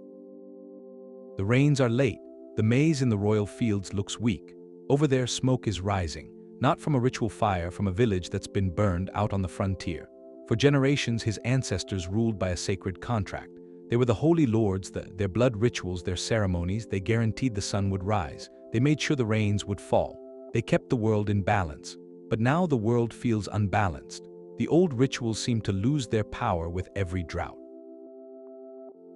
The rains are late. The maize in the royal fields looks weak. Over there, smoke is rising, not from a ritual fire, from a village that's been burned out on the frontier. For generations, his ancestors ruled by a sacred contract. They were the holy lords, their blood rituals, their ceremonies. They guaranteed the sun would rise. They made sure the rains would fall. They kept the world in balance. But now the world feels unbalanced. The old rituals seem to lose their power with every drought.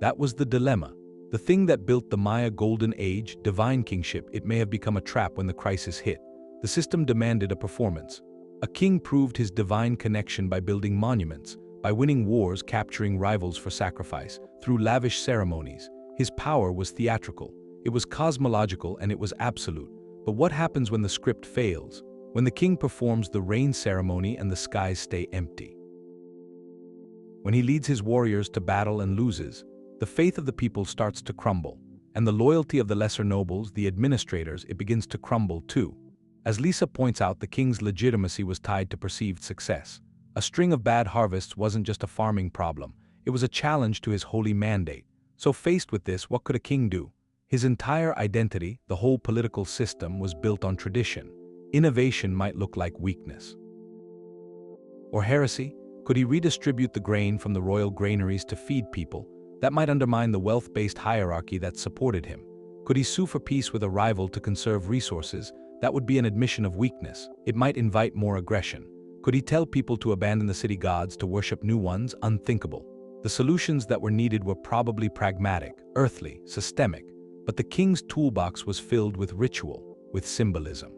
That was the dilemma. The thing that built the Maya Golden Age, divine kingship, it may have become a trap when the crisis hit. The system demanded a performance. A king proved his divine connection by building monuments, by winning wars, capturing rivals for sacrifice, through lavish ceremonies. His power was theatrical. It was cosmological and it was absolute. But what happens when the script fails? When the king performs the rain ceremony and the skies stay empty? When he leads his warriors to battle and loses, the faith of the people starts to crumble, and the loyalty of the lesser nobles, the administrators, it begins to crumble too. As Lisa points out, the king's legitimacy was tied to perceived success. A string of bad harvests wasn't just a farming problem, it was a challenge to his holy mandate. So faced with this, what could a king do? His entire identity, the whole political system, was built on tradition. Innovation might look like weakness. Or heresy? Could he redistribute the grain from the royal granaries to feed people? That might undermine the wealth-based hierarchy that supported him. Could he sue for peace with a rival to conserve resources? That would be an admission of weakness. It might invite more aggression. Could he tell people to abandon the city gods to worship new ones? Unthinkable. The solutions that were needed were probably pragmatic, earthly, systemic, but the king's toolbox was filled with ritual, with symbolism.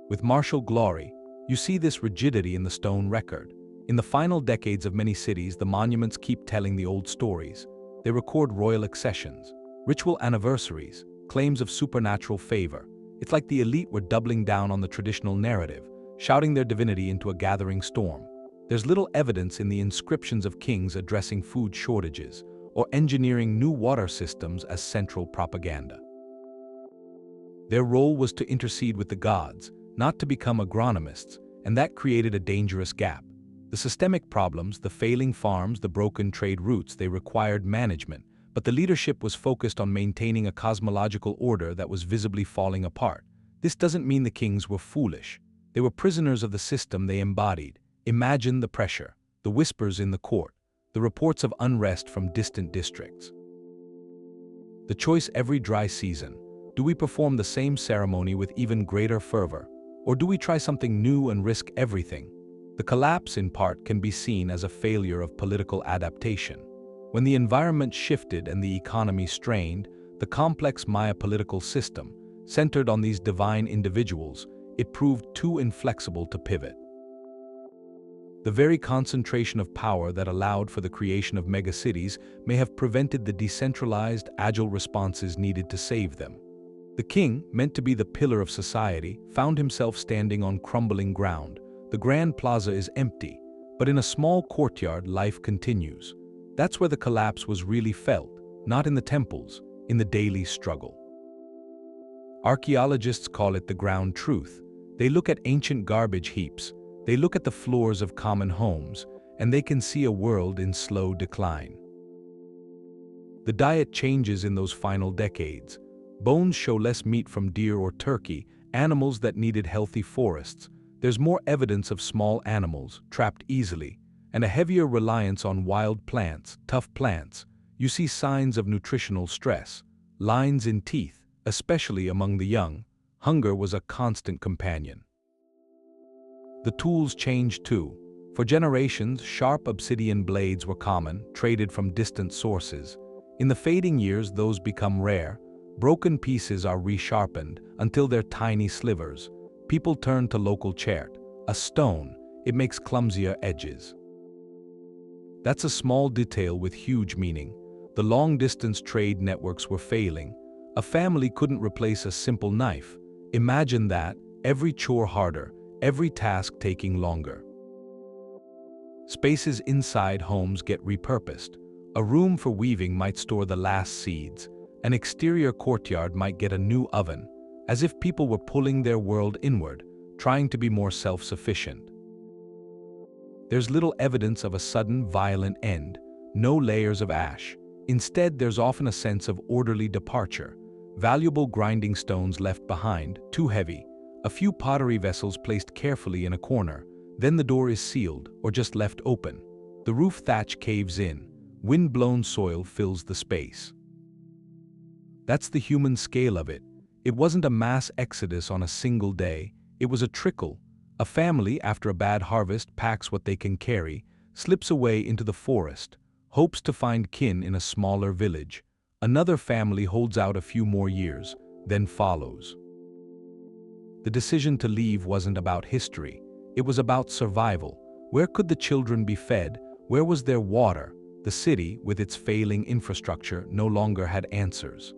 With martial glory, you see this rigidity in the stone record. In the final decades of many cities, the monuments keep telling the old stories. They record royal accessions, ritual anniversaries, claims of supernatural favor. It's like the elite were doubling down on the traditional narrative, shouting their divinity into a gathering storm. There's little evidence in the inscriptions of kings addressing food shortages or engineering new water systems as central propaganda. Their role was to intercede with the gods, not to become agronomists, and that created a dangerous gap. The systemic problems, the failing farms, the broken trade routes, they required management, but the leadership was focused on maintaining a cosmological order that was visibly falling apart. This doesn't mean the kings were foolish. They were prisoners of the system they embodied. Imagine the pressure, the whispers in the court, the reports of unrest from distant districts. The choice every dry season: do we perform the same ceremony with even greater fervor, or do we try something new and risk everything? The collapse, in part, can be seen as a failure of political adaptation. When the environment shifted and the economy strained, the complex Maya political system, centered on these divine individuals, it proved too inflexible to pivot. The very concentration of power that allowed for the creation of megacities may have prevented the decentralized, agile responses needed to save them. The king, meant to be the pillar of society, found himself standing on crumbling ground. The grand plaza is empty, but in a small courtyard, life continues. That's where the collapse was really felt, not in the temples, in the daily struggle. Archaeologists call it the ground truth. They look at ancient garbage heaps, they look at the floors of common homes, and they can see a world in slow decline. The diet changes in those final decades. Bones show less meat from deer or turkey, animals that needed healthy forests. There's more evidence of small animals, trapped easily, and a heavier reliance on wild plants, tough plants. You see signs of nutritional stress, lines in teeth, especially among the young. Hunger was a constant companion. The tools changed too. For generations, sharp obsidian blades were common, traded from distant sources. In the fading years, those become rare. Broken pieces are resharpened until they're tiny slivers. People turn to local chert, a stone. It makes clumsier edges. That's a small detail with huge meaning. The long-distance trade networks were failing. A family couldn't replace a simple knife. Imagine that, every chore harder, every task taking longer. Spaces inside homes get repurposed. A room for weaving might store the last seeds. An exterior courtyard might get a new oven, as if people were pulling their world inward, trying to be more self-sufficient. There's little evidence of a sudden, violent end, no layers of ash. Instead, there's often a sense of orderly departure. Valuable grinding stones left behind, too heavy. A few pottery vessels placed carefully in a corner. Then the door is sealed, or just left open. The roof thatch caves in. Wind-blown soil fills the space. That's the human scale of it. It wasn't a mass exodus on a single day, it was a trickle. A family, after a bad harvest, packs what they can carry, slips away into the forest, hopes to find kin in a smaller village. Another family holds out a few more years, then follows. The decision to leave wasn't about history, it was about survival. Where could the children be fed? Where was there water? The city, with its failing infrastructure, no longer had answers.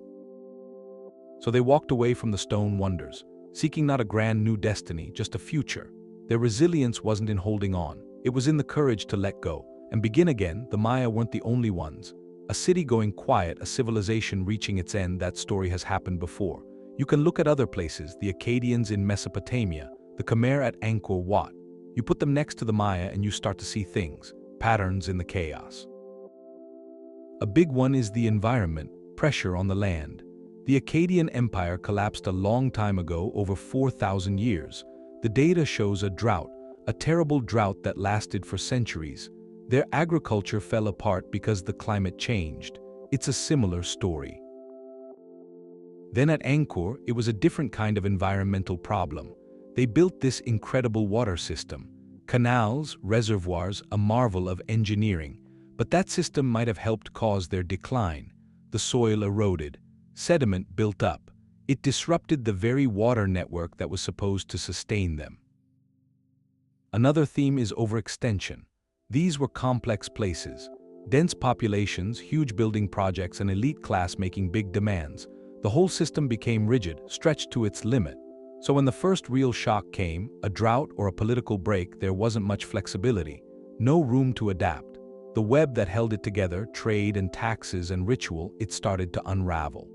So they walked away from the stone wonders, seeking not a grand new destiny, just a future. Their resilience wasn't in holding on, it was in the courage to let go and begin again. The Maya weren't the only ones. A city going quiet, a civilization reaching its end, that story has happened before. You can look at other places, the Akkadians in Mesopotamia, the Khmer at Angkor Wat. You put them next to the Maya and you start to see things, patterns in the chaos. A big one is the environment, pressure on the land. The Akkadian Empire collapsed a long time ago, over 4,000 years. The data shows a drought, a terrible drought that lasted for centuries. Their agriculture fell apart because the climate changed. It's a similar story. Then at Angkor, it was a different kind of environmental problem. They built this incredible water system. Canals, reservoirs, a marvel of engineering. But that system might have helped cause their decline. The soil eroded. Sediment built up. It disrupted the very water network that was supposed to sustain them. Another theme is overextension. These were complex places. Dense populations, huge building projects, an elite class making big demands. The whole system became rigid, stretched to its limit. So when the first real shock came, a drought or a political break, there wasn't much flexibility. No room to adapt. The web that held it together, trade and taxes and ritual, it started to unravel.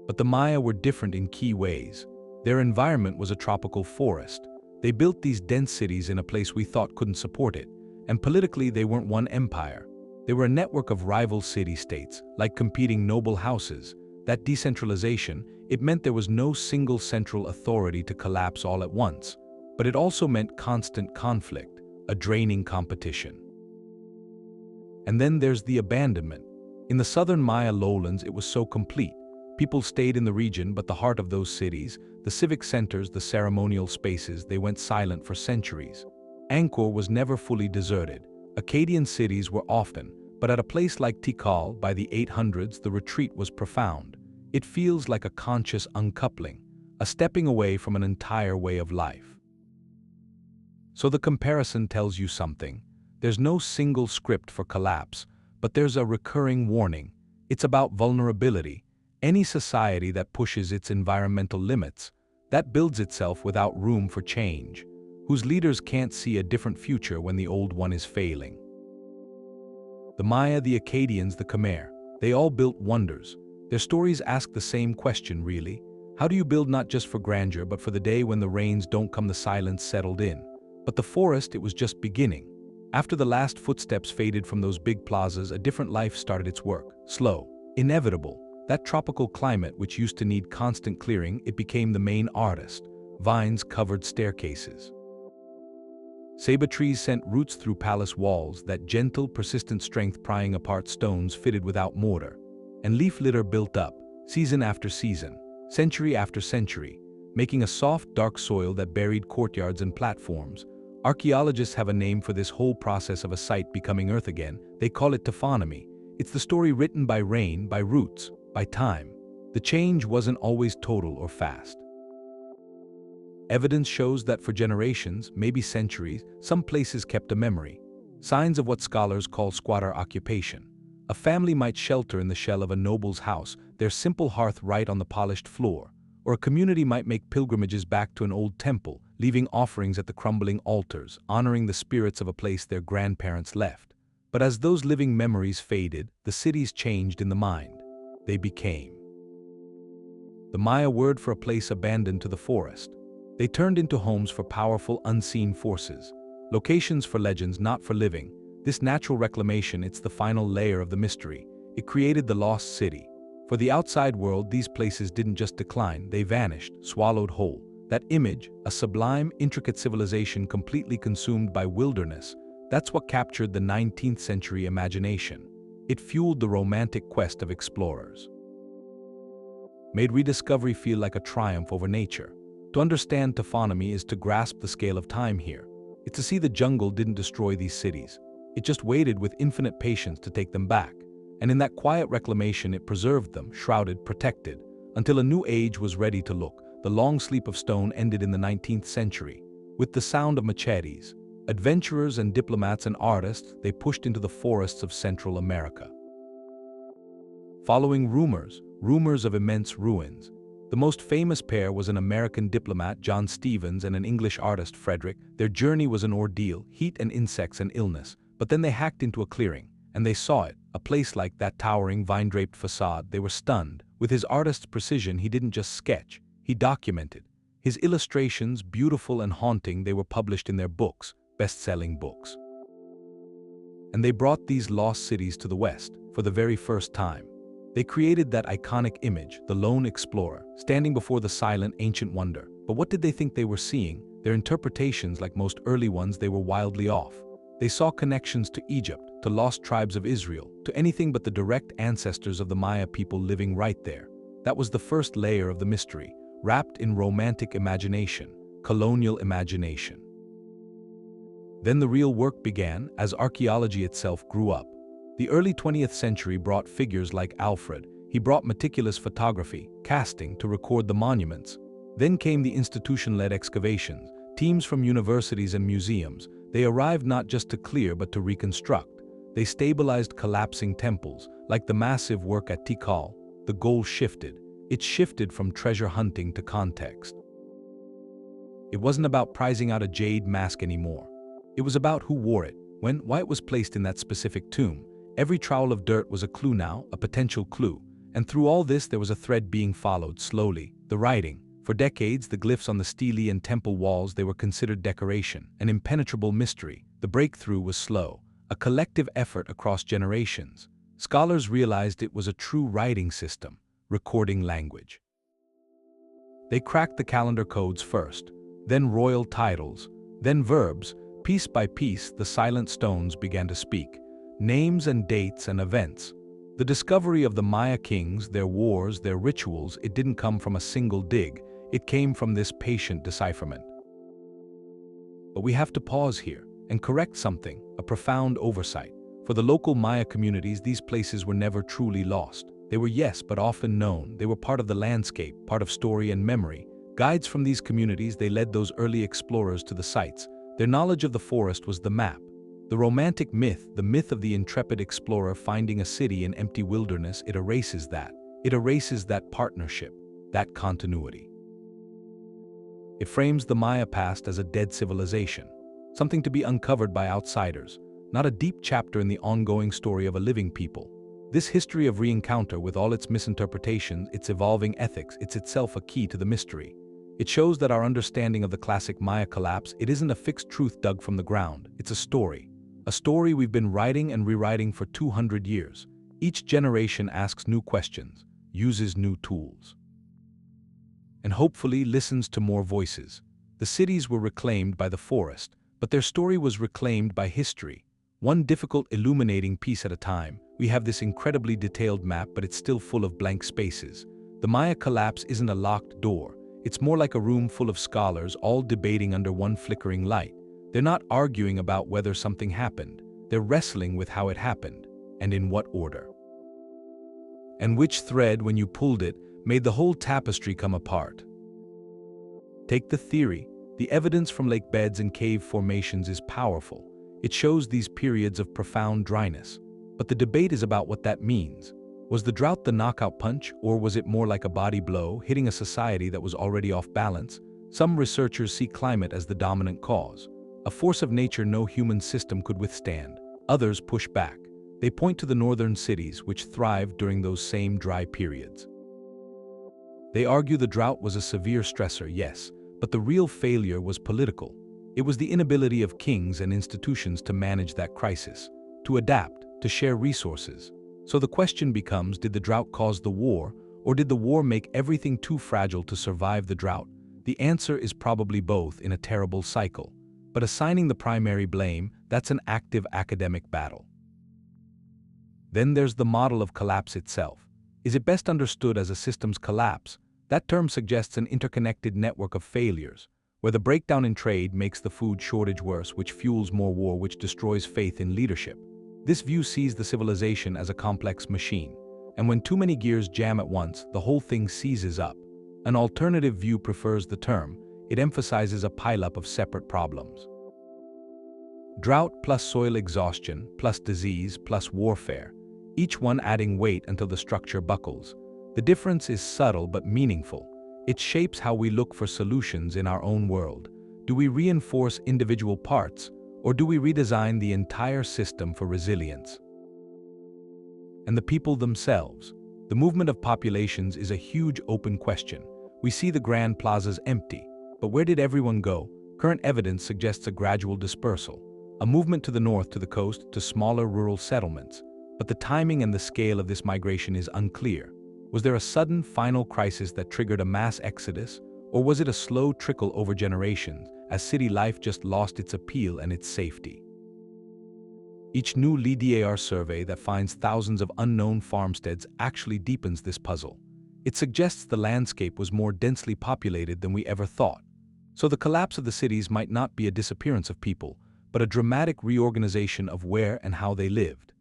But the Maya were different in key ways. Their environment was a tropical forest. They built these dense cities in a place we thought couldn't support it. And politically, they weren't one empire. They were a network of rival city-states, like competing noble houses. That decentralization, it meant there was no single central authority to collapse all at once. But it also meant constant conflict, a draining competition. And then there's the abandonment. In the southern Maya lowlands, it was so complete. People stayed in the region, but the heart of those cities, the civic centers, the ceremonial spaces, they went silent for centuries. Angkor was never fully deserted. Akkadian cities were often, but at a place like Tikal, by the 800s, the retreat was profound. It feels like a conscious uncoupling, a stepping away from an entire way of life. So the comparison tells you something. There's no single script for collapse, but there's a recurring warning. It's about vulnerability. Any society that pushes its environmental limits, that builds itself without room for change, whose leaders can't see a different future when the old one is failing. The Maya, the Akkadians, the Khmer, they all built wonders. Their stories ask the same question, really. How do you build not just for grandeur, but for the day when the rains don't come, the silence settled in? But the forest, it was just beginning. After the last footsteps faded from those big plazas, a different life started its work. Slow, inevitable. That tropical climate, which used to need constant clearing, it became the main artist. Vines covered staircases. Ceiba trees sent roots through palace walls, that gentle, persistent strength prying apart stones fitted without mortar. And leaf litter built up, season after season, century after century, making a soft, dark soil that buried courtyards and platforms. Archaeologists have a name for this whole process of a site becoming earth again. They call it taphonomy. It's the story written by rain, by roots, by time. The change wasn't always total or fast. Evidence shows that for generations, maybe centuries, some places kept a memory. Signs of what scholars call squatter occupation. A family might shelter in the shell of a noble's house, their simple hearth right on the polished floor. Or a community might make pilgrimages back to an old temple, leaving offerings at the crumbling altars, honoring the spirits of a place their grandparents left. But as those living memories faded, the cities changed in the mind. They became the Maya word for a place abandoned to the forest. They turned into homes for powerful, unseen forces, locations for legends, not for living. This natural reclamation, it's the final layer of the mystery. It created the lost city. For the outside world, these places didn't just decline, they vanished, swallowed whole. That image, a sublime, intricate civilization completely consumed by wilderness, That's what captured the 19th century imagination. It fueled the romantic quest of explorers. Made rediscovery feel like a triumph over nature. To understand taphonomy is to grasp the scale of time here. It's to see the jungle didn't destroy these cities. It just waited with infinite patience to take them back. And in that quiet reclamation, it preserved them, shrouded, protected, until a new age was ready to look. The long sleep of stone ended in the 19th century. With the sound of machetes, adventurers and diplomats and artists, they pushed into the forests of Central America. Following rumors of immense ruins. The most famous pair was an American diplomat, John Stevens, and an English artist, Frederick. Their journey was an ordeal, heat and insects and illness. But then they hacked into a clearing, and they saw it, a place like that towering, vine-draped facade. They were stunned. With his artist's precision, he didn't just sketch, he documented. His illustrations, beautiful and haunting, they were published in their books, best-selling books. And they brought these lost cities to the West for the very first time. They created that iconic image, the lone explorer, standing before the silent, ancient wonder. But what did they think they were seeing? Their interpretations, like most early ones, they were wildly off. They saw connections to Egypt, to lost tribes of Israel, to anything but the direct ancestors of the Maya people living right there. That was the first layer of the mystery, wrapped in romantic imagination, colonial imagination. Then the real work began as archaeology itself grew up. The early 20th century brought figures like Alfred. He brought meticulous photography, casting to record the monuments. Then came the institution-led excavations, teams from universities and museums. They arrived not just to clear but to reconstruct. They stabilized collapsing temples, like the massive work at Tikal. The goal shifted. It shifted from treasure hunting to context. It wasn't about prizing out a jade mask anymore. It was about who wore it, when, why it was placed in that specific tomb. Every trowel of dirt was a clue now, a potential clue. And through all this there was a thread being followed, slowly, the writing. For decades, the glyphs on the stele and temple walls, they were considered decoration, an impenetrable mystery. The breakthrough was slow, a collective effort across generations. Scholars realized it was a true writing system, recording language. They cracked the calendar codes first, then royal titles, then verbs. Piece by piece, the silent stones began to speak. Names and dates and events. The discovery of the Maya kings, their wars, their rituals, it didn't come from a single dig. It came from this patient decipherment. But we have to pause here and correct something, a profound oversight. For the local Maya communities, these places were never truly lost. They were, yes, but often known. They were part of the landscape, part of story and memory. Guides from these communities, they led those early explorers to the sites. Their knowledge of the forest was the map. The romantic myth, the myth of the intrepid explorer finding a city in empty wilderness, it erases that. It erases that partnership, that continuity. It frames the Maya past as a dead civilization, something to be uncovered by outsiders, not a deep chapter in the ongoing story of a living people. This history of re-encounter, with all its misinterpretations, its evolving ethics, it's itself a key to the mystery. It shows that our understanding of the classic Maya collapse, it isn't a fixed truth dug from the ground, it's a story. A story we've been writing and rewriting for 200 years. Each generation asks new questions, uses new tools, and hopefully listens to more voices. The cities were reclaimed by the forest, but their story was reclaimed by history. One difficult illuminating piece at a time. We have this incredibly detailed map, but it's still full of blank spaces. The Maya collapse isn't a locked door. It's more like a room full of scholars, all debating under one flickering light. They're not arguing about whether something happened. They're wrestling with how it happened, and in what order. And which thread, when you pulled it, made the whole tapestry come apart. Take the theory. The evidence from lake beds and cave formations is powerful. It shows these periods of profound dryness. But the debate is about what that means. Was the drought the knockout punch, or was it more like a body blow hitting a society that was already off balance? Some researchers see climate as the dominant cause, a force of nature no human system could withstand. Others push back. They point to the northern cities, which thrived during those same dry periods. They argue the drought was a severe stressor, yes, but the real failure was political. It was the inability of kings and institutions to manage that crisis, to adapt, to share resources. So the question becomes, did the drought cause the war, or did the war make everything too fragile to survive the drought? The answer is probably both in a terrible cycle. but assigning the primary blame, that's an active academic battle. Then there's the model of collapse itself. Is it best understood as a system's collapse? That term suggests an interconnected network of failures, where the breakdown in trade makes the food shortage worse, which fuels more war, which destroys faith in leadership. This view sees the civilization as a complex machine, and when too many gears jam at once, the whole thing seizes up. An alternative view prefers the term. It emphasizes a pileup of separate problems. Drought plus soil exhaustion, plus disease, plus warfare, each one adding weight until the structure buckles. The difference is subtle but meaningful. It shapes how we look for solutions in our own world. Do we reinforce individual parts, or do we redesign the entire system for resilience? And the people themselves. The movement of populations is a huge open question. We see the grand plazas empty, but where did everyone go? Current evidence suggests a gradual dispersal, a movement to the north, to the coast, to smaller rural settlements. But the timing and the scale of this migration is unclear. Was there a sudden final crisis that triggered a mass exodus, or was it a slow trickle over generations as city life just lost its appeal and its safety? Each new LiDAR survey that finds thousands of unknown farmsteads actually deepens this puzzle. It suggests the landscape was more densely populated than we ever thought. So the collapse of the cities might not be a disappearance of people, but a dramatic reorganization of where and how they lived.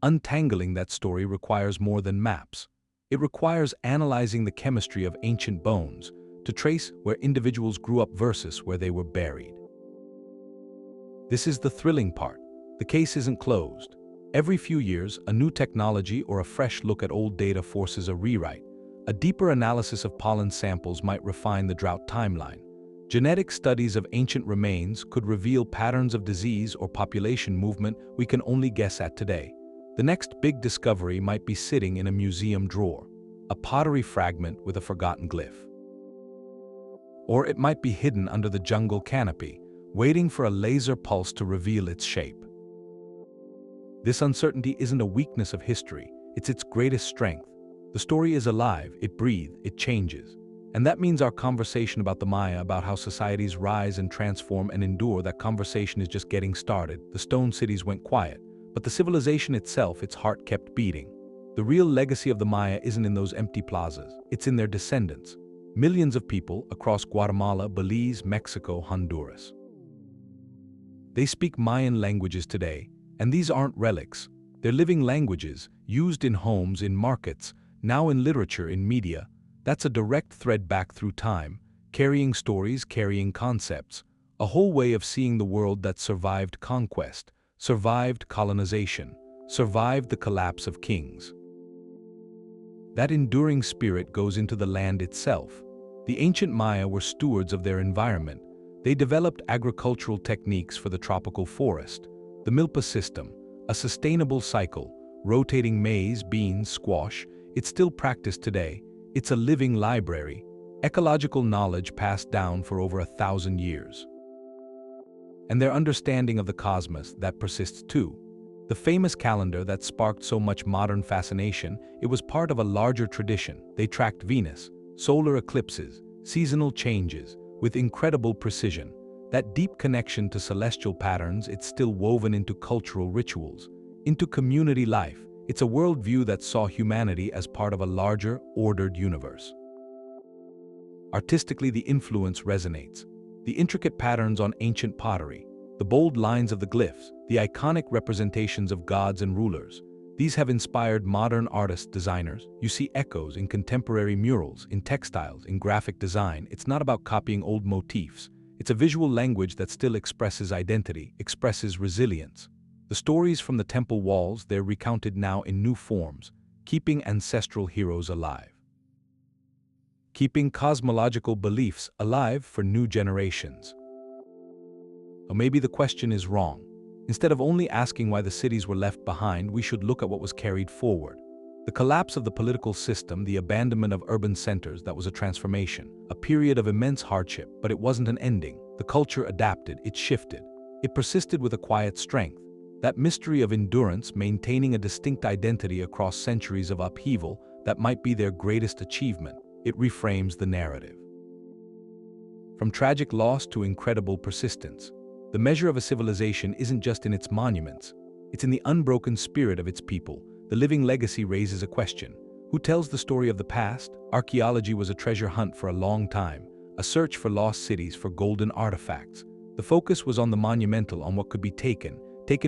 Untangling that story requires more than maps. It requires analyzing the chemistry of ancient bones to trace where individuals grew up versus where they were buried. This is the thrilling part. The case isn't closed. Every few years, a new technology or a fresh look at old data forces a rewrite. A deeper analysis of pollen samples might refine the drought timeline. Genetic studies of ancient remains could reveal patterns of disease or population movement we can only guess at today. The next big discovery might be sitting in a museum drawer, a pottery fragment with a forgotten glyph. Or it might be hidden under the jungle canopy, waiting for a laser pulse to reveal its shape. This uncertainty isn't a weakness of history, it's its greatest strength. The story is alive, it breathes, it changes. And that means our conversation about the Maya, about how societies rise and transform and endure, that conversation is just getting started. The stone cities went quiet, but the civilization itself, its heart kept beating. The real legacy of the Maya isn't in those empty plazas, it's in their descendants. Millions of people across Guatemala, Belize, Mexico, Honduras. They speak Mayan languages today, and these aren't relics. They're living languages, used in homes, in markets, now in literature, in media. That's a direct thread back through time, carrying stories, carrying concepts, a whole way of seeing the world that survived conquest, survived colonization, survived the collapse of kings. That enduring spirit goes into the land itself. The ancient Maya were stewards of their environment. They developed agricultural techniques for the tropical forest, the milpa system, a sustainable cycle, rotating maize, beans, squash. It's still practiced today. It's a living library, ecological knowledge passed down for over 1,000 years. And their understanding of the cosmos, that persists too. The famous calendar that sparked so much modern fascination, it was part of a larger tradition. They tracked Venus, solar eclipses, seasonal changes, with incredible precision. That deep connection to celestial patterns, it's still woven into cultural rituals, into community life. It's a worldview that saw humanity as part of a larger, ordered universe. Artistically, the influence resonates. The intricate patterns on ancient pottery, the bold lines of the glyphs, the iconic representations of gods and rulers, these have inspired modern artists, designers. You see echoes in contemporary murals, in textiles, in graphic design. It's not about copying old motifs. It's a visual language that still expresses identity, expresses resilience. The stories from the temple walls, they're recounted now in new forms, keeping ancestral heroes alive. Keeping cosmological beliefs alive for new generations. Or maybe the question is wrong. Instead of only asking why the cities were left behind, we should look at what was carried forward. The collapse of the political system, the abandonment of urban centers, that was a transformation, a period of immense hardship, but it wasn't an ending. The culture adapted, it shifted. It persisted with a quiet strength. That mystery of endurance, maintaining a distinct identity across centuries of upheaval, that might be their greatest achievement. It reframes the narrative. From tragic loss to incredible persistence. The measure of a civilization isn't just in its monuments, it's in the unbroken spirit of its people. The living legacy raises a question. Who tells the story of the past? Archaeology was a treasure hunt for a long time, a search for lost cities, for golden artifacts. The focus was on the monumental, on what could be taken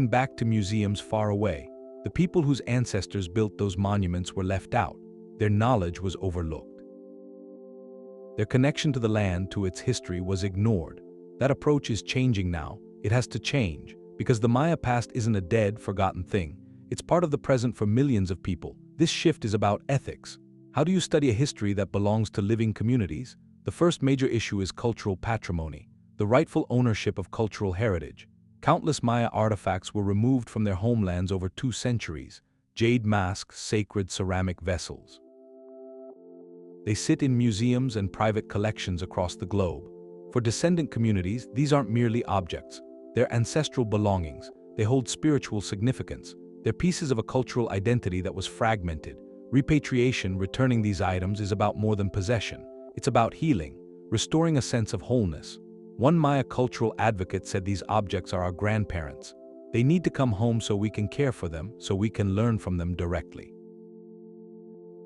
back to museums far away. The people whose ancestors built those monuments were left out. Their knowledge was overlooked. Their connection to the land, to its history, was ignored. That approach is changing now. It has to change, because the Maya past isn't a dead, forgotten thing. It's part of the present for millions of people. This shift is about ethics. How do you study a history that belongs to living communities? The first major issue is cultural patrimony, the rightful ownership of cultural heritage. Countless Maya artifacts were removed from their homelands over 2 centuries. Jade masks, sacred ceramic vessels. They sit in museums and private collections across the globe. For descendant communities, these aren't merely objects. They're ancestral belongings. They hold spiritual significance. They're pieces of a cultural identity that was fragmented. Repatriation, returning these items, is about more than possession. It's about healing, restoring a sense of wholeness. One Maya cultural advocate said these objects are our grandparents. They need to come home so we can care for them, so we can learn from them directly.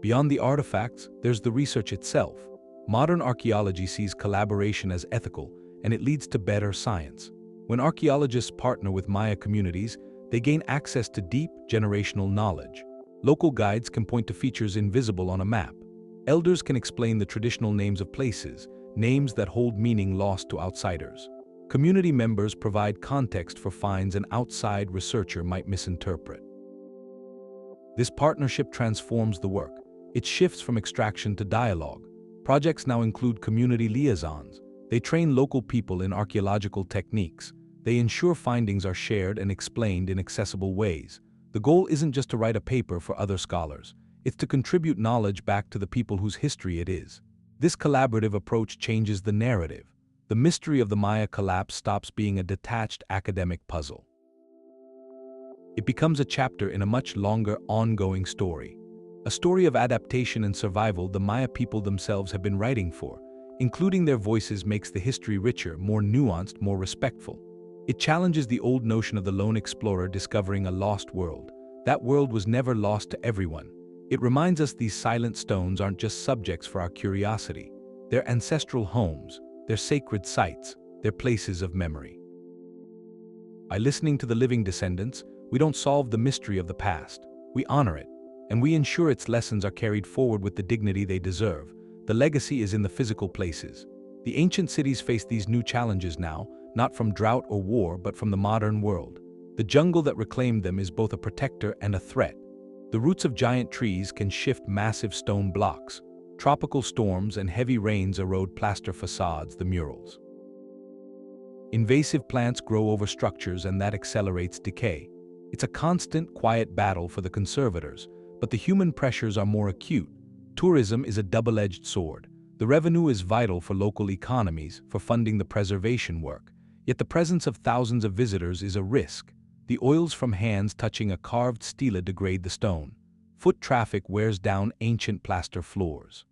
Beyond the artifacts, there's the research itself. Modern archaeology sees collaboration as ethical, and it leads to better science. When archaeologists partner with Maya communities, they gain access to deep, generational knowledge. Local guides can point to features invisible on a map. Elders can explain the traditional names of places, names that hold meaning lost to outsiders. Community members provide context for finds an outside researcher might misinterpret. This partnership transforms the work. It shifts from extraction to dialogue. Projects now include community liaisons. They train local people in archaeological techniques. They ensure findings are shared and explained in accessible ways. The goal isn't just to write a paper for other scholars. It's to contribute knowledge back to the people whose history it is. This collaborative approach changes the narrative. The mystery of the Maya collapse stops being a detached academic puzzle. It becomes a chapter in a much longer, ongoing story. A story of adaptation and survival the Maya people themselves have been writing for. Including their voices makes the history richer, more nuanced, more respectful. It challenges the old notion of the lone explorer discovering a lost world. That world was never lost to everyone. It reminds us these silent stones aren't just subjects for our curiosity. They're ancestral homes, they're sacred sites, they're places of memory. By listening to the living descendants, we don't solve the mystery of the past. We honor it, and we ensure its lessons are carried forward with the dignity they deserve. The legacy is in the physical places. The ancient cities face these new challenges now, not from drought or war, but from the modern world. The jungle that reclaimed them is both a protector and a threat. The roots of giant trees can shift massive stone blocks. Tropical storms and heavy rains erode plaster facades, the murals. Invasive plants grow over structures, and that accelerates decay. It's a constant, quiet battle for the conservators, but the human pressures are more acute. Tourism is a double-edged sword. The revenue is vital for local economies, for funding the preservation work. Yet the presence of thousands of visitors is a risk. The oils from hands touching a carved stela degrade the stone. Foot traffic wears down ancient plaster floors.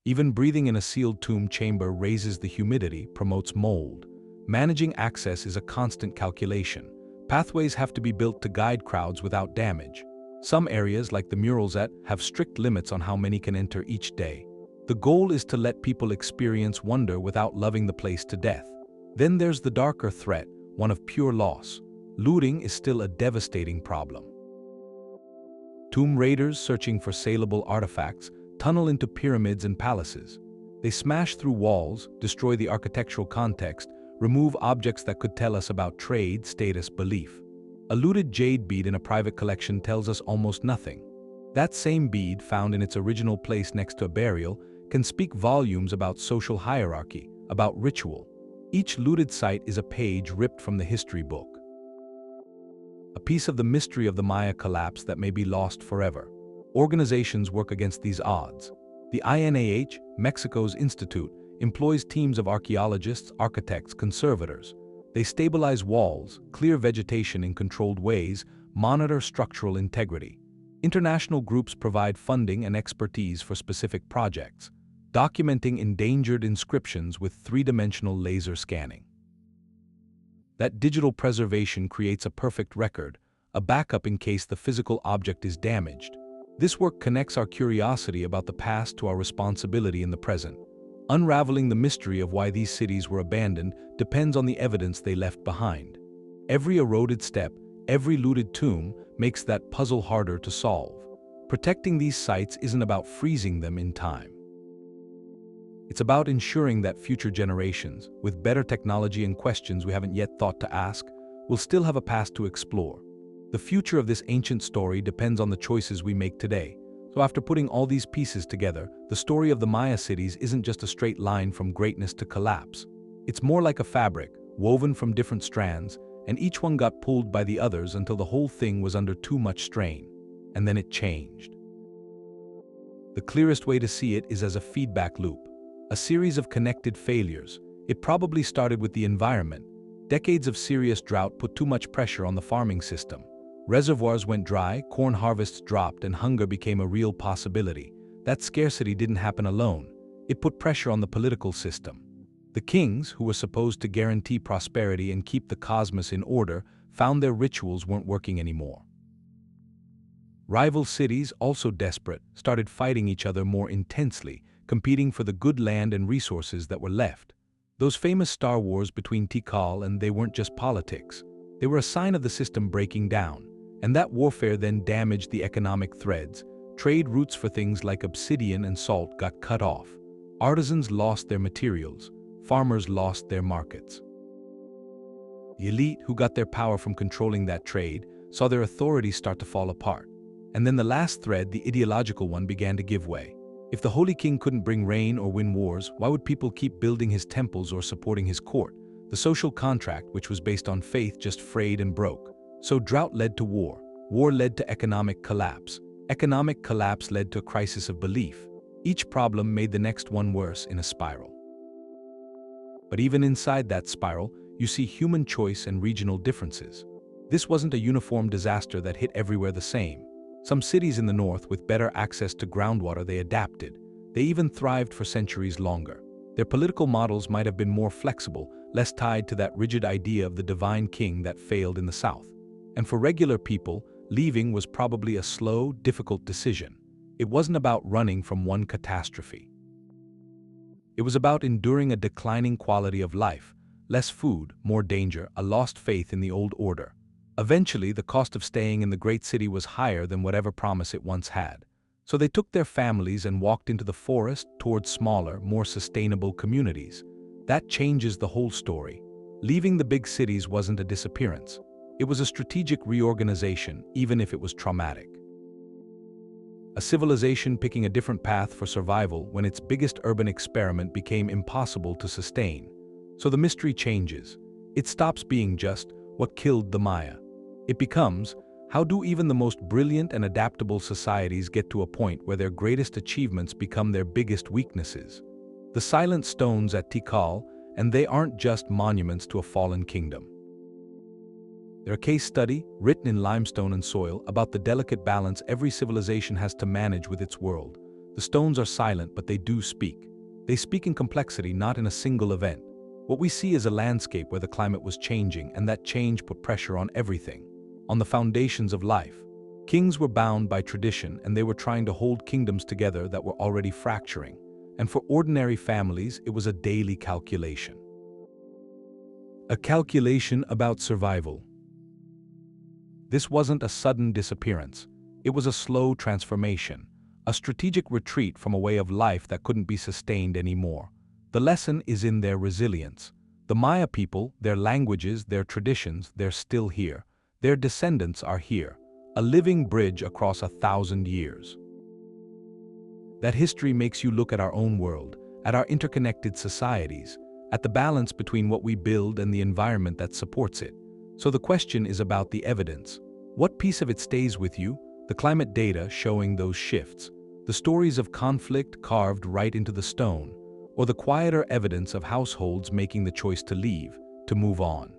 Even breathing in a sealed tomb chamber raises the humidity, promotes mold. Managing access is a constant calculation. Pathways have to be built to guide crowds without damage. Some areas, like the murals have strict limits on how many can enter each day. The goal is to let people experience wonder without loving the place to death. Then there's the darker threat, one of pure loss. Looting is still a devastating problem. Tomb raiders searching for saleable artifacts tunnel into pyramids and palaces. They smash through walls, destroy the architectural context, remove objects that could tell us about trade, status, belief. A looted jade bead in a private collection tells us almost nothing. That same bead, found in its original place next to a burial, can speak volumes about social hierarchy, about ritual. Each looted site is a page ripped from the history book. A piece of the mystery of the Maya collapse that may be lost forever. Organizations work against these odds. The INAH, Mexico's institute, employs teams of archaeologists, architects, conservators. They stabilize walls, clear vegetation in controlled ways, monitor structural integrity. International groups provide funding and expertise for specific projects, documenting endangered inscriptions with three-dimensional laser scanning. That digital preservation creates a perfect record, a backup in case the physical object is damaged. This work connects our curiosity about the past to our responsibility in the present. Unraveling the mystery of why these cities were abandoned depends on the evidence they left behind. Every eroded step, every looted tomb makes that puzzle harder to solve. Protecting these sites isn't about freezing them in time. It's about ensuring that future generations, with better technology and questions we haven't yet thought to ask, will still have a past to explore. The future of this ancient story depends on the choices we make today. So after putting all these pieces together, the story of the Maya cities isn't just a straight line from greatness to collapse. It's more like a fabric, woven from different strands, and each one got pulled by the others until the whole thing was under too much strain. And then it changed. The clearest way to see it is as a feedback loop, a series of connected failures. It probably started with the environment. Decades of serious drought put too much pressure on the farming system. Reservoirs went dry, corn harvests dropped, and hunger became a real possibility. That scarcity didn't happen alone. It put pressure on the political system. The kings, who were supposed to guarantee prosperity and keep the cosmos in order, found their rituals weren't working anymore. Rival cities, also desperate, started fighting each other more intensely, competing for the good land and resources that were left. Those famous Star Wars between Tikal and they weren't just politics. They were a sign of the system breaking down. And that warfare then damaged the economic threads. Trade routes for things like obsidian and salt got cut off. Artisans lost their materials. Farmers lost their markets. The elite, who got their power from controlling that trade, saw their authority start to fall apart. And then the last thread, the ideological one, began to give way. If the Holy King couldn't bring rain or win wars, why would people keep building his temples or supporting his court? The social contract, which was based on faith, just frayed and broke. So drought led to war. War led to economic collapse. Economic collapse led to a crisis of belief. Each problem made the next one worse in a spiral. But even inside that spiral, you see human choice and regional differences. This wasn't a uniform disaster that hit everywhere the same. Some cities in the north with better access to groundwater, they adapted. They even thrived for centuries longer. Their political models might have been more flexible, less tied to that rigid idea of the divine king that failed in the south. And for regular people, leaving was probably a slow, difficult decision. It wasn't about running from one catastrophe. It was about enduring a declining quality of life, less food, more danger, a lost faith in the old order. Eventually, the cost of staying in the great city was higher than whatever promise it once had. So they took their families and walked into the forest towards smaller, more sustainable communities. That changes the whole story. Leaving the big cities wasn't a disappearance. It was a strategic reorganization, even if it was traumatic. A civilization picking a different path for survival when its biggest urban experiment became impossible to sustain. So the mystery changes. It stops being just what killed the Maya. It becomes, how do even the most brilliant and adaptable societies get to a point where their greatest achievements become their biggest weaknesses? The silent stones at Tikal, and they aren't just monuments to a fallen kingdom. They're a case study, written in limestone and soil, about the delicate balance every civilization has to manage with its world. The stones are silent, but they do speak. They speak in complexity, not in a single event. What we see is a landscape where the climate was changing, and that change put pressure on everything, on the foundations of life. Kings were bound by tradition, and they were trying to hold kingdoms together that were already fracturing. And for ordinary families, it was a daily calculation. A calculation about survival. This wasn't a sudden disappearance. It was a slow transformation, a strategic retreat from a way of life that couldn't be sustained anymore. The lesson is in their resilience. The Maya people, their languages, their traditions, they're still here. Their descendants are here, a living bridge across 1,000 years. That history makes you look at our own world, at our interconnected societies, at the balance between what we build and the environment that supports it. So the question is about the evidence. What piece of it stays with you? The climate data showing those shifts, the stories of conflict carved right into the stone, or the quieter evidence of households making the choice to leave, to move on.